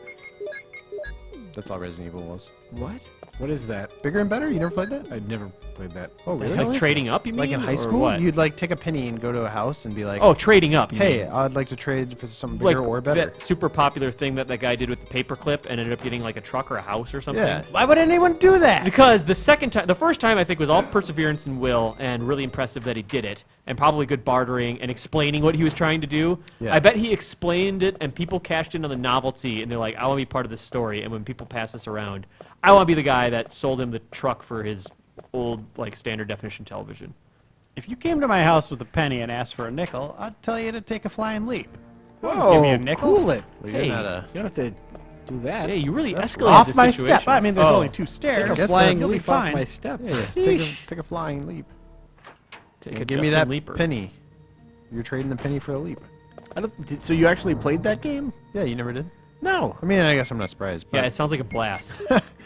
That's all Resident Evil was. What? What is that? Bigger and better? You never played that? I'd never played that. Oh, really? Like trading up, you mean? Like in high or school, what? you'd like take a penny and go to a house and be like, Oh, trading up. You hey, mean. I'd like to trade for something Like bigger or better. that super popular thing that guy did with the paperclip and ended up getting like a truck or a house or something. Yeah. Why would anyone do that? Because the first time I think was all perseverance and will, and really impressive that he did it, and probably good bartering and explaining what he was trying to do. Yeah. I bet he explained it, and people cashed in on the novelty, and they're like, "I want to be part of this story." And when people pass this around, I want to be the guy that sold him the truck for his old like standard definition television. If you came to my house with a penny and asked for a nickel, I'd tell you to take a flying leap. Whoa, Give me a nickel? cool it. Well, Hey. you're not a... You don't have to do that. Hey, you really That's escalated Off this my situation. step. I mean, there's Oh. only 2 stairs. Take a guess flying You'll be leap off fine. my step. Yeah, take a flying leap. Take And a give me Justin that Leaper. penny. You're trading the penny for a leap. So you actually played that game? Yeah, you never did? No. I mean, I guess I'm not surprised. But Yeah, it sounds like a blast.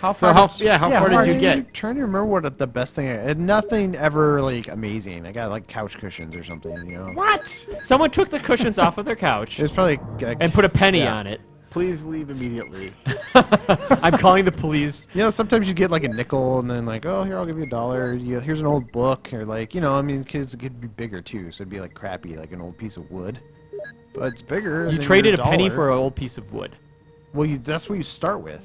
How So far how did you- how far did you I'm get? trying to remember what the best thing. I had nothing ever like amazing. I got like couch cushions or something. You know. What? Someone took the cushions off of their couch It was probably and put a penny Yeah. on it. Please leave immediately. I'm calling the police. You know, sometimes you get like a nickel and then like, oh, here, I'll give you $1. Here's an old book, or like, you know, I mean, kids, it could be bigger too, so it'd be like crappy, like an old piece of wood. But it's bigger. You than traded your a penny $1. for an old piece of wood. Well, that's what you start with.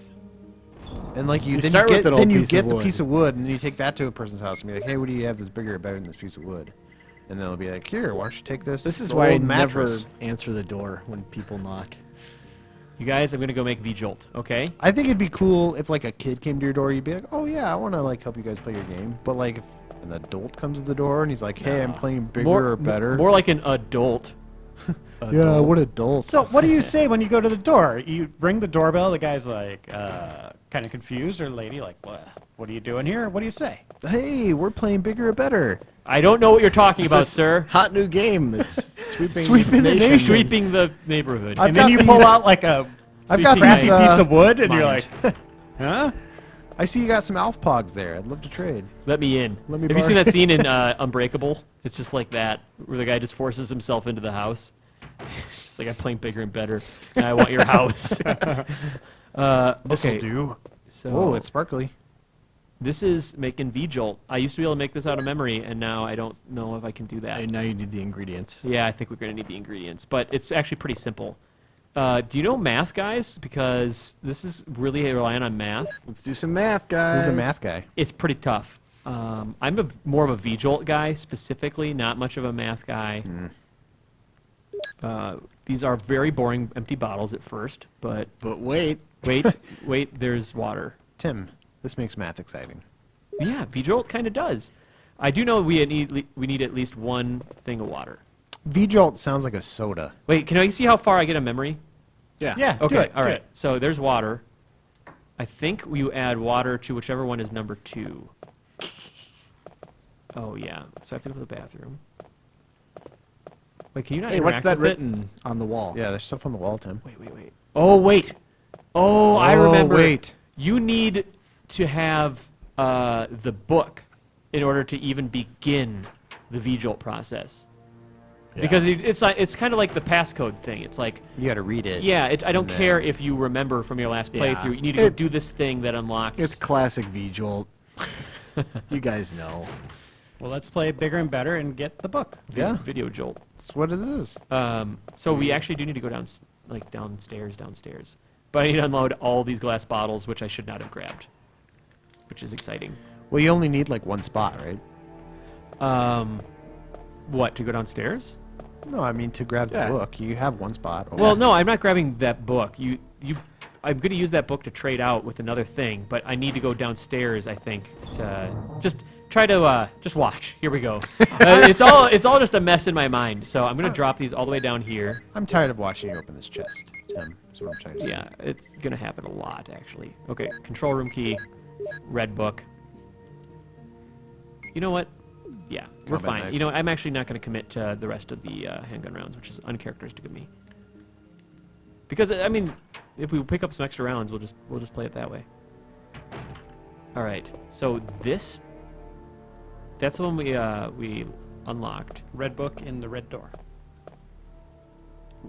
And like You then start you with get, an then old you piece get of the wood. piece of wood, and then you take that to a person's house and be like, hey, what do you have that's bigger or better than this piece of wood? And then they'll be like, here, why don't you take this? This is old why I mattress. never answer the door when people knock. You guys, I'm gonna go make V-Jolt, okay? I think it'd be cool if like a kid came to your door, you'd be like, oh yeah, I want to like help you guys play your game. But like if an adult comes to the door and he's like, hey, I'm playing bigger or better. More like an adult. Yeah, what adult? So what do you say when you go to the door? You ring the doorbell. The guy's like, kind of confused, or the lady like, what are you doing here? What do you say? Hey, we're playing bigger or better. I don't know what you're talking about, sir. Hot new game. It's sweeping, Sweeping the nation. Sweeping the neighborhood. I've And then got you these- pull out like a I've got Sweeping this. crappy piece of wood, and you're mind. like, huh? I see you got some Alf Pogs there. I'd love to trade. Let me in. Let me Have you seen borrow- that scene in Unbreakable? It's just like that, where the guy just forces himself into the house. It's just like, I'm playing bigger and better, and I want your house. Okay, do. so Whoa, it's sparkly. this is making V-Jolt. I used to be able to make this out of memory, and now I don't know if I can do that. And now you need the ingredients. Yeah, I think we're going to need the ingredients, but it's actually pretty simple. Do you know math, guys? Because this is really relying on math. Let's do some math, guys. Who's a math guy? It's pretty tough. I'm more of a V-Jolt guy, specifically, not much of a math guy. These are very boring empty bottles at first, but But wait. wait, there's water. Tim, this makes math exciting. Yeah, V-Jolt kind of does. I do know we need at least one thing of water. V-Jolt sounds like a soda. Wait, can I see how far I get a memory? Yeah. Yeah. do Okay, it, all do right. it. So there's water. I think you add water to whichever one is number 2. Oh, yeah. So I have to go to the bathroom. Wait, can you not Hey, what's interact that with it? written on the wall? Yeah, there's stuff on the wall, Tim. Wait. Oh, wait. Oh, I remember. wait. You need to have the book in order to even begin the V-Jolt process. Because it's kind of like the passcode thing. It's like, You got to read it. yeah, I don't And care then- if you remember from your last Yeah. playthrough. You need to go do this thing that unlocks. It's classic V-Jolt. You guys know. Well, let's play bigger and better and get the book. Yeah. Video Jolt. That's what it is. So we actually do need to go downstairs. But I need to unload all these glass bottles, which I should not have grabbed, which is exciting. Well, you only need like one spot, right? What, to go downstairs? No, I mean to grab the Yeah. book. You have one spot. Well, no, I'm not grabbing that book. I'm going to use that book to trade out with another thing, but I need to go downstairs, I think, to just try to just watch. Here we go. It's all just a mess in my mind. So I'm going to drop these all the way down here. I'm tired of watching you open this chest, Tim. Is what I'm trying to say. Yeah, it's going to happen a lot, actually. Okay, control room key, red book. You know what? Yeah, we're Combat fine. knife. You know, I'm actually not going to commit to the rest of the handgun rounds, which is uncharacteristic of me. Because I mean, if we pick up some extra rounds, we'll just play it that way. All right. So that's the one we unlocked. Red book in the red door.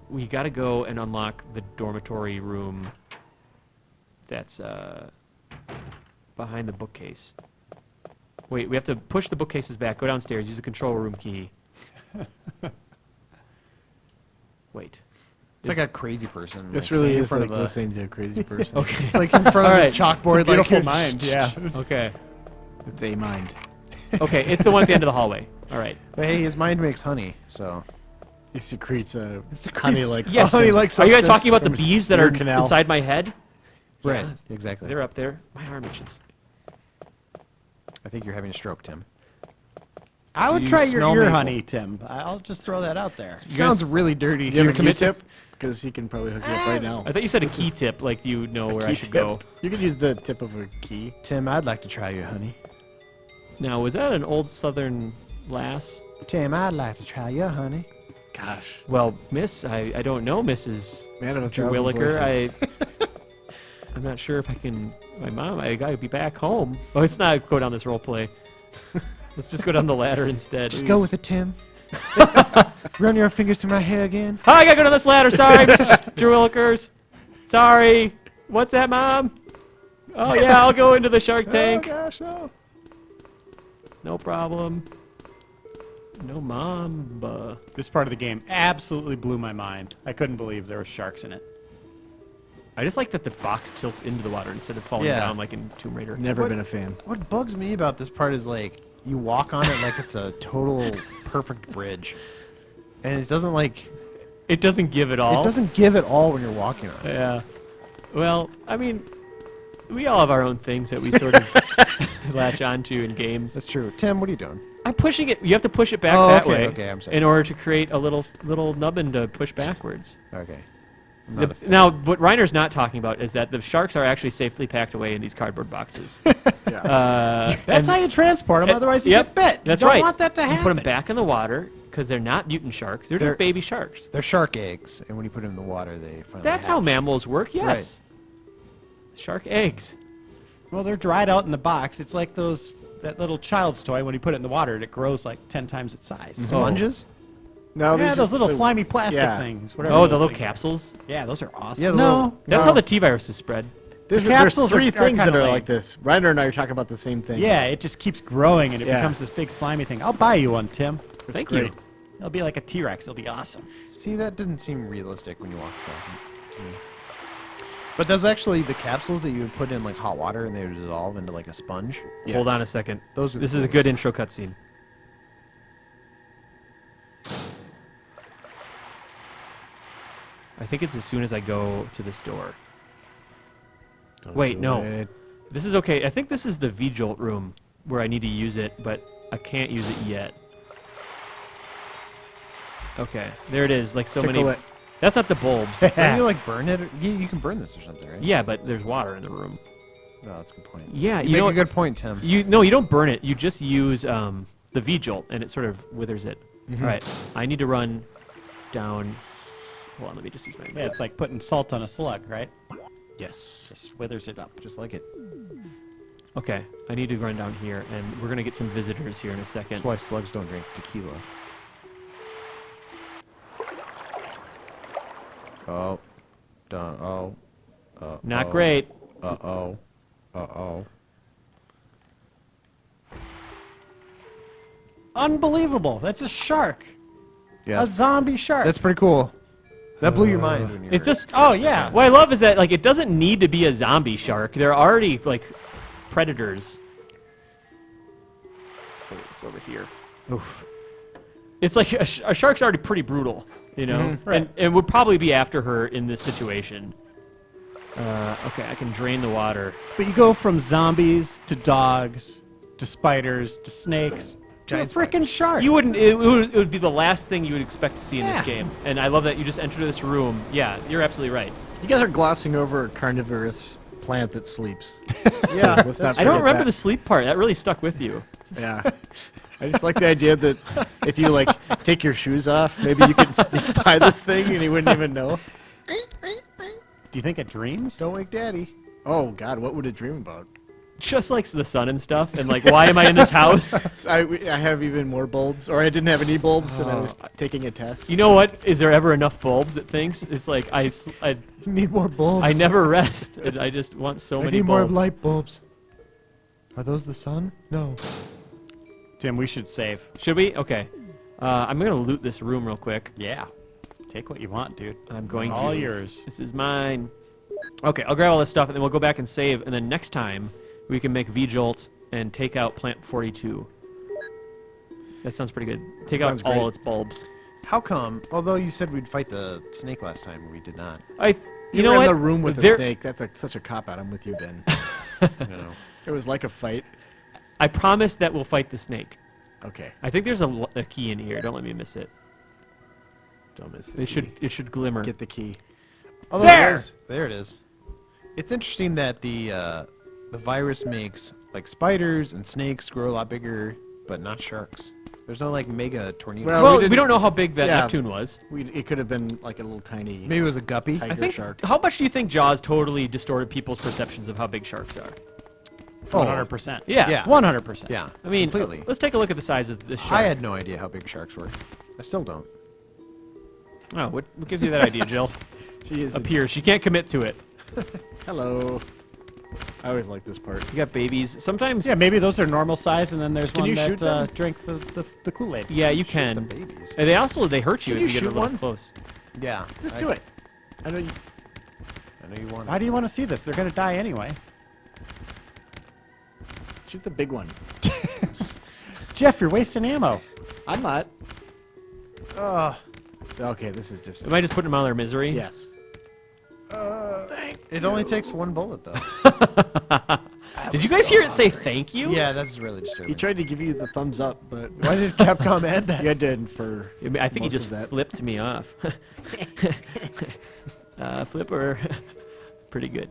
We got to go and unlock the dormitory room. That's behind the bookcase. Wait, we have to push the bookcases back, go downstairs, use the control room key. Wait. It's like a crazy person. This like, really sitting in is front like of a- listening to a crazy person. Okay. It's like in front of Alright. his chalkboard. Beautiful like, mind. Yeah. Okay. It's a mind. Okay, it's the one at the end of the hallway. All right. But hey, his mind makes honey, so. It secretes a secretes- honey-like Yes. substance. honey-like Are you guys substance talking about the from his bees that are ear canal. inside my head? Right. Yeah, Exactly. they're up there. My arm itches. I think you're having a stroke, Tim. I would you try your smell ear maple? honey, Tim. I'll just throw that out there. Sounds really dirty. Do you have a Can key tip? Because he can probably hook you up right now. I thought you said a key tip, like you know A where key I should tip. go. You could use the tip of a key. Tim, I'd like to try your honey. Now, was that an old Southern lass? Tim, I'd like to try your honey. Gosh. Well, Miss, I don't know, Mrs. Man of a thousand Williker. voices. I'm not sure if I can. My mom, I gotta be back home. Oh, it's not go down this role play. Let's just go down the ladder instead. Just go with it, Tim. Run your fingers through my hair again. Oh, I gotta go down this ladder. Sorry, Mr. Willikers. Sorry. What's that, Mom? Oh yeah, I'll go into the shark tank. Oh gosh, no. No problem. No mamba. This part of the game absolutely blew my mind. I couldn't believe there were sharks in it. I just like that the box tilts into the water instead of falling Yeah. down like in Tomb Raider. Never What- been a fan. What bugs me about this part is like you walk on it like it's a total perfect bridge, and it doesn't like It doesn't give it all. it doesn't give it all when you're walking on it. Yeah. Well, I mean, we all have our own things that we sort of latch onto in games. That's true. Tim, what are you doing? I'm pushing it. You have to push it back Oh, that okay, way okay, I'm sorry. in order to create a little nubbin to push backwards. Okay. Now, what Reiner's not talking about is that the sharks are actually safely packed away in these cardboard boxes. That's and- how you transport them, otherwise you yep, get bit. That's you don't right. want that to You happen. put them back in the water because they're not mutant sharks. They're They're- just baby sharks. They're shark eggs, and when you put them in the water, they finally That's how hatch. mammals work. Yes. Shark eggs. Well, they're dried out in the box. It's like that little child's toy when you put it in the water and it grows like 10 times its size. Sponges? No, Yeah, these those are little the- slimy plastic yeah. things. Whatever Oh, the those little things are. capsules. Yeah, those are awesome. Yeah, the no, little- That's how the T-virus is spread. There's capsules three are things that kinda are lame. like this. Ryder and I are talking about the same thing. yeah, it just keeps growing and it Yeah. becomes this big slimy thing. I'll buy you one, Tim. It's Thank great. you. It'll be like a T-Rex. It'll be awesome. See, that didn't seem realistic when you walk across it to me. But those actually the capsules that you would put in like hot water and they would dissolve into like a sponge. Hold on a second. Those are This the is a good intro cutscene. I think it's as soon as I go to this door. Don't Wait, do no. it. This is okay. I think this is the V-Jolt room where I need to use it, but I can't use it yet. Okay, there it is. Like so Tickle many. it. That's not the bulbs. Don't you like burn it? You can burn this or something, right? Yeah, but there's water in the room. No, that's a good point. Yeah, You you know make a what? good point, Tim. You don't burn it. You just use the V-Jolt, and it sort of withers it. All right, I need to run down. Hold on, let me just use my. Yeah, it's like putting salt on a slug, right? Yes. Just withers it up. Just like it. Okay, I need to run down here, and we're gonna get some visitors here in a second. That's why slugs don't drink tequila. Oh. Done. Oh. Not great. Uh-oh. Uh-oh. Unbelievable. That's a shark. Yeah. A zombie shark. That's pretty cool. That blew your mind when you It's were- just. Oh, yeah. What I love is that like it doesn't need to be a zombie shark. There are already like predators. Wait, it's over here. Oof. It's like a shark's already pretty brutal, you know, right. and would probably be after her in this situation. Okay, I can drain the water. But you go from zombies to dogs to spiders to snakes to a Giant freaking shark. You wouldn't. It would be the last thing you would expect to see in Yeah. this game. And I love that you just enter this room. Yeah, you're absolutely right. You guys are glossing over a carnivorous plant that sleeps. Yeah. Let's not I don't forget remember that. the sleep part. That really stuck with you. Yeah. I just like the idea that if you like take your shoes off, maybe you could sneak by this thing and you wouldn't even know. Do you think it dreams? Don't wake daddy. Oh God, what would it dream about? Just like the sun and stuff. And like, why am I in this house? So I have even more bulbs, or I didn't have any bulbs, and I was taking a test. You know what? Is there ever enough bulbs? It thinks it's like I You need more bulbs. I never rest. And I just want so I many need more bulbs. light bulbs. Are those the sun? No. Tim, we should save. Should we? Okay. I'm gonna loot this room real quick. Yeah. Take what you want, dude. I'm going It's to. all yours. This is mine. Okay, I'll grab all this stuff and then we'll go back and save. And then next time we can make V-Jolt and take out Plant 42. That sounds pretty good. Take out sounds all great. its bulbs. How come? Although you said we'd fight the snake last time, we did not. You know were what? in the room with the There- snake. That's such a cop out. I'm with you, Ben. No. It was like a fight. I promise that we'll fight the snake. Okay. I think there's a key in here. Don't let me miss it. Don't miss the It should glimmer. Get the key. Although There! There it is. It's interesting that the virus makes like spiders and snakes grow a lot bigger, but not sharks. There's no like mega tornado. Well, Well, we we, didn't- don't know how big that yeah. Neptune was. It could have been like a little tiny Maybe it was a guppy. tiger I think. shark. How much do you think Jaws totally distorted people's perceptions of how big sharks are? 100%. Yeah. Yeah. 100%. Yeah. I mean, completely. let's take a look at the size of this shark. I had no idea how big sharks were. I still don't. Oh, what gives you that idea, Jill? She is. Up here, she can't commit to it. Hello. I always like this part. You got babies. Sometimes. Yeah, maybe those are normal size, and then there's Can one you that shoot them? drink the Kool-Aid. Yeah, you The can. babies. And they hurt you Can if you you get a shoot little one? close. Yeah. Just do it. I know you. I know you want. Why do you want to see this? They're going to die anyway. Shoot the big one. Jeff, you're wasting ammo. I'm not. Ugh. Okay, this is just. Am I just putting them out of their misery? Yes. It only takes one bullet though. Did you guys hear it say thank you? Yeah, that's really He disturbing. tried to give you the thumbs up, but Why did Capcom add that? you had to infer. I mean, I think he most just of that. flipped me off. Flipper. Pretty good.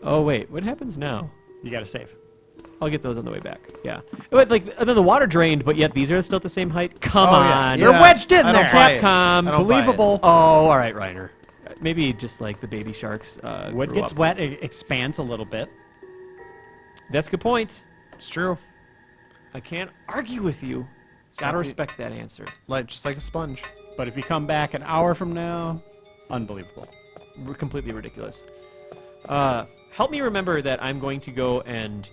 Oh, wait. What happens now? You got to save. I'll get those on the way back. Yeah. But, like, and then the water drained, but yet these are still at the same height? Come Oh, yeah. on. Yeah. They're wedged in I don't there. buy it. Capcom. I don't buy it. Believable. Oh, all right, Reiner. maybe just like the baby sharks. Wood grew gets up. wet, it expands a little bit. That's a good point. It's true. I can't argue with you. Gotta Something- respect that answer. Just like a sponge. But if you come back an hour from now, unbelievable. Completely ridiculous. Help me remember that I'm going to go and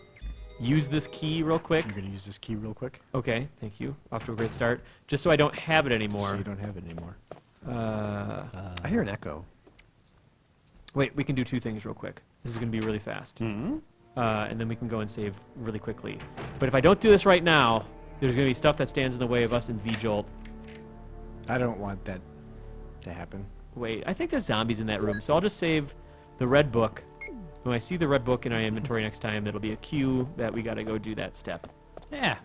use this key real quick. I'm gonna use this key real quick. Okay, thank you. Off to a great start. Just so I don't have it So anymore. you don't have it anymore. I hear an echo. Wait, we can do two things real quick. This is going to be really fast. Hmm? And then we can go and save really quickly. But if I don't do this right now, there's going to be stuff that stands in the way of us in V-Jolt. I don't want that to happen. Wait, I think there's zombies in that room, so I'll just save the red book. When I see the red book in our inventory next time, it'll be a cue that we got to go do that step. Yeah.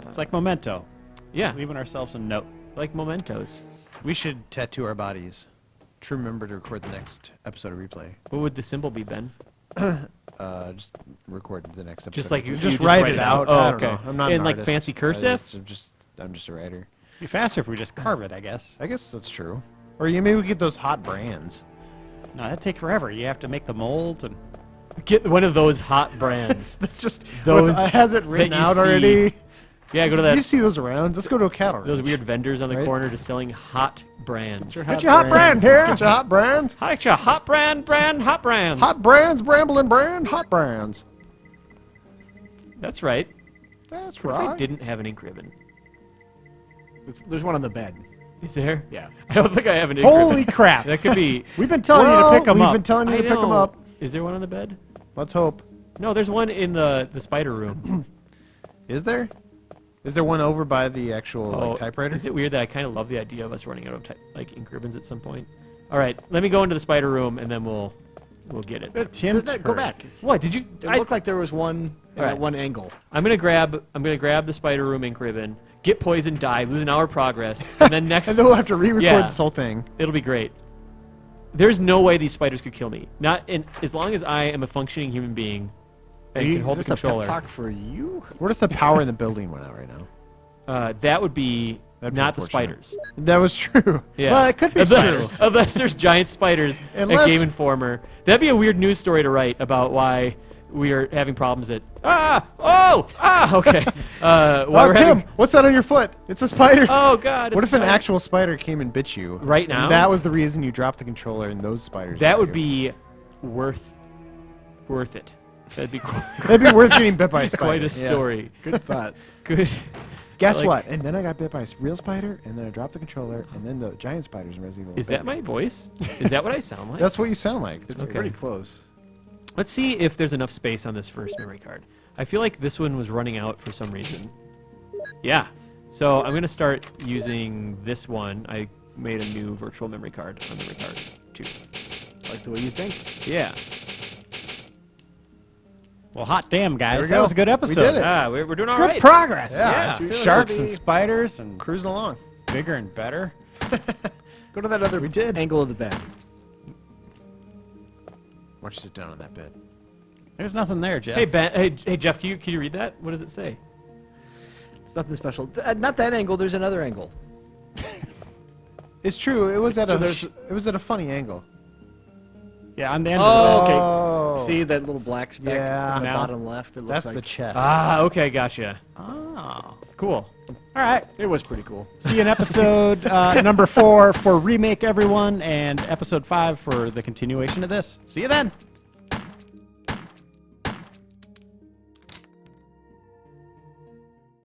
It's like Memento. Yeah, Leaving ourselves a note. like mementos. We should tattoo our bodies to remember to record the next episode of replay. What would the symbol be, Ben? Just record the next episode. Just like you just you write it out. Oh, I don't okay. know. I'm not in an like artist. fancy cursive. I'm just a writer. It'd be faster if we just carve it, I guess. I guess that's true. Or maybe we get those hot brands. No, that'd take forever. You have to make the mold and Get one of those hot brands. Just Those has it written that you out see. already. Yeah, go to You that. see those around? Let's go to a cattle ranch. Those weird vendors on the Right? corner just selling hot brands. Get your hot brand here. Get your hot brands. Hi, it's your hot brand, hot brands. Hot brands, Bramblin' brand, hot brands. That's right. That's What if I right. didn't have an ink ribbon? There's one on the bed. Is there? Yeah. I don't think I have an ink holy ribbon. crap! That could be. We've been telling you to pick them we've up. been telling you I to pick them know. up. Is there one on the bed? Let's hope. No, there's one in the spider room. Is there? Is there one over by the actual like, typewriter? Is it weird that I kind of love the idea of us running out of like ink ribbons at some point? All right, let me go into the spider room and then we'll get it. Tim, Go back. What did you? It looked like there was one in Alright. that one angle. I'm gonna grab the spider room ink ribbon, get poisoned, die, lose an hour progress, and then next And then we'll have to re-record Yeah. this whole thing. it'll be great. There's no way these spiders could kill me. Not in as long as I am a functioning human being and can hold the Is this a controller. pep talk for you? What if the power in the building went out right now? That would be That'd be not the unfortunate. spiders. That was true. Yeah. Well, it could be unless, true. unless there's giant spiders at Unless- Game Informer. That'd be a weird news story to write about why we are having problems at okay. Why Oh, we're Tim, having, what's that on your foot? It's a spider. oh god. What it's if an not- actual spider came and bit you? Right And now? that was the reason you dropped the controller and those spiders. that bit would you. be worth it. That'd be That'd be worth getting bit by a spider. quite a Yeah. story. Good thought. Good. Guess Like- what? And then I got bit by a real spider, and then I dropped the controller, and then the giant spiders in Resident Evil. Is bit that me. my voice? Is that what I sound like? That's what you sound like. It's Okay. pretty close. Let's see if there's enough space on this first memory card. I feel like this one was running out for some reason. Yeah. So I'm going to start using this one. I made a new virtual memory card on memory card 2. Like the way you think. Yeah. Well, hot damn, guys. we That go. was a good We episode. did it. We're doing all Good right. progress. Yeah. Feeling Sharks like and spiders and Cruising along. bigger and better. Go to that other angle of the bed. Why don't you sit down on that bed? There's nothing there, Jeff. Hey, Ben. Hey, Jeff, can you read that? What does it say? It's nothing special. Not that angle. There's another angle. It's true. It was at true, a there's- it was at a funny angle. Yeah, on the end Oh, of the okay. See that little black speck Yeah. in the Now- bottom left? It looks That's like the chest. Ah, okay, gotcha. Oh. Cool. All right. it was pretty cool. See you in episode number 4 for Remake, everyone, and episode 5 for the continuation of this. See you then.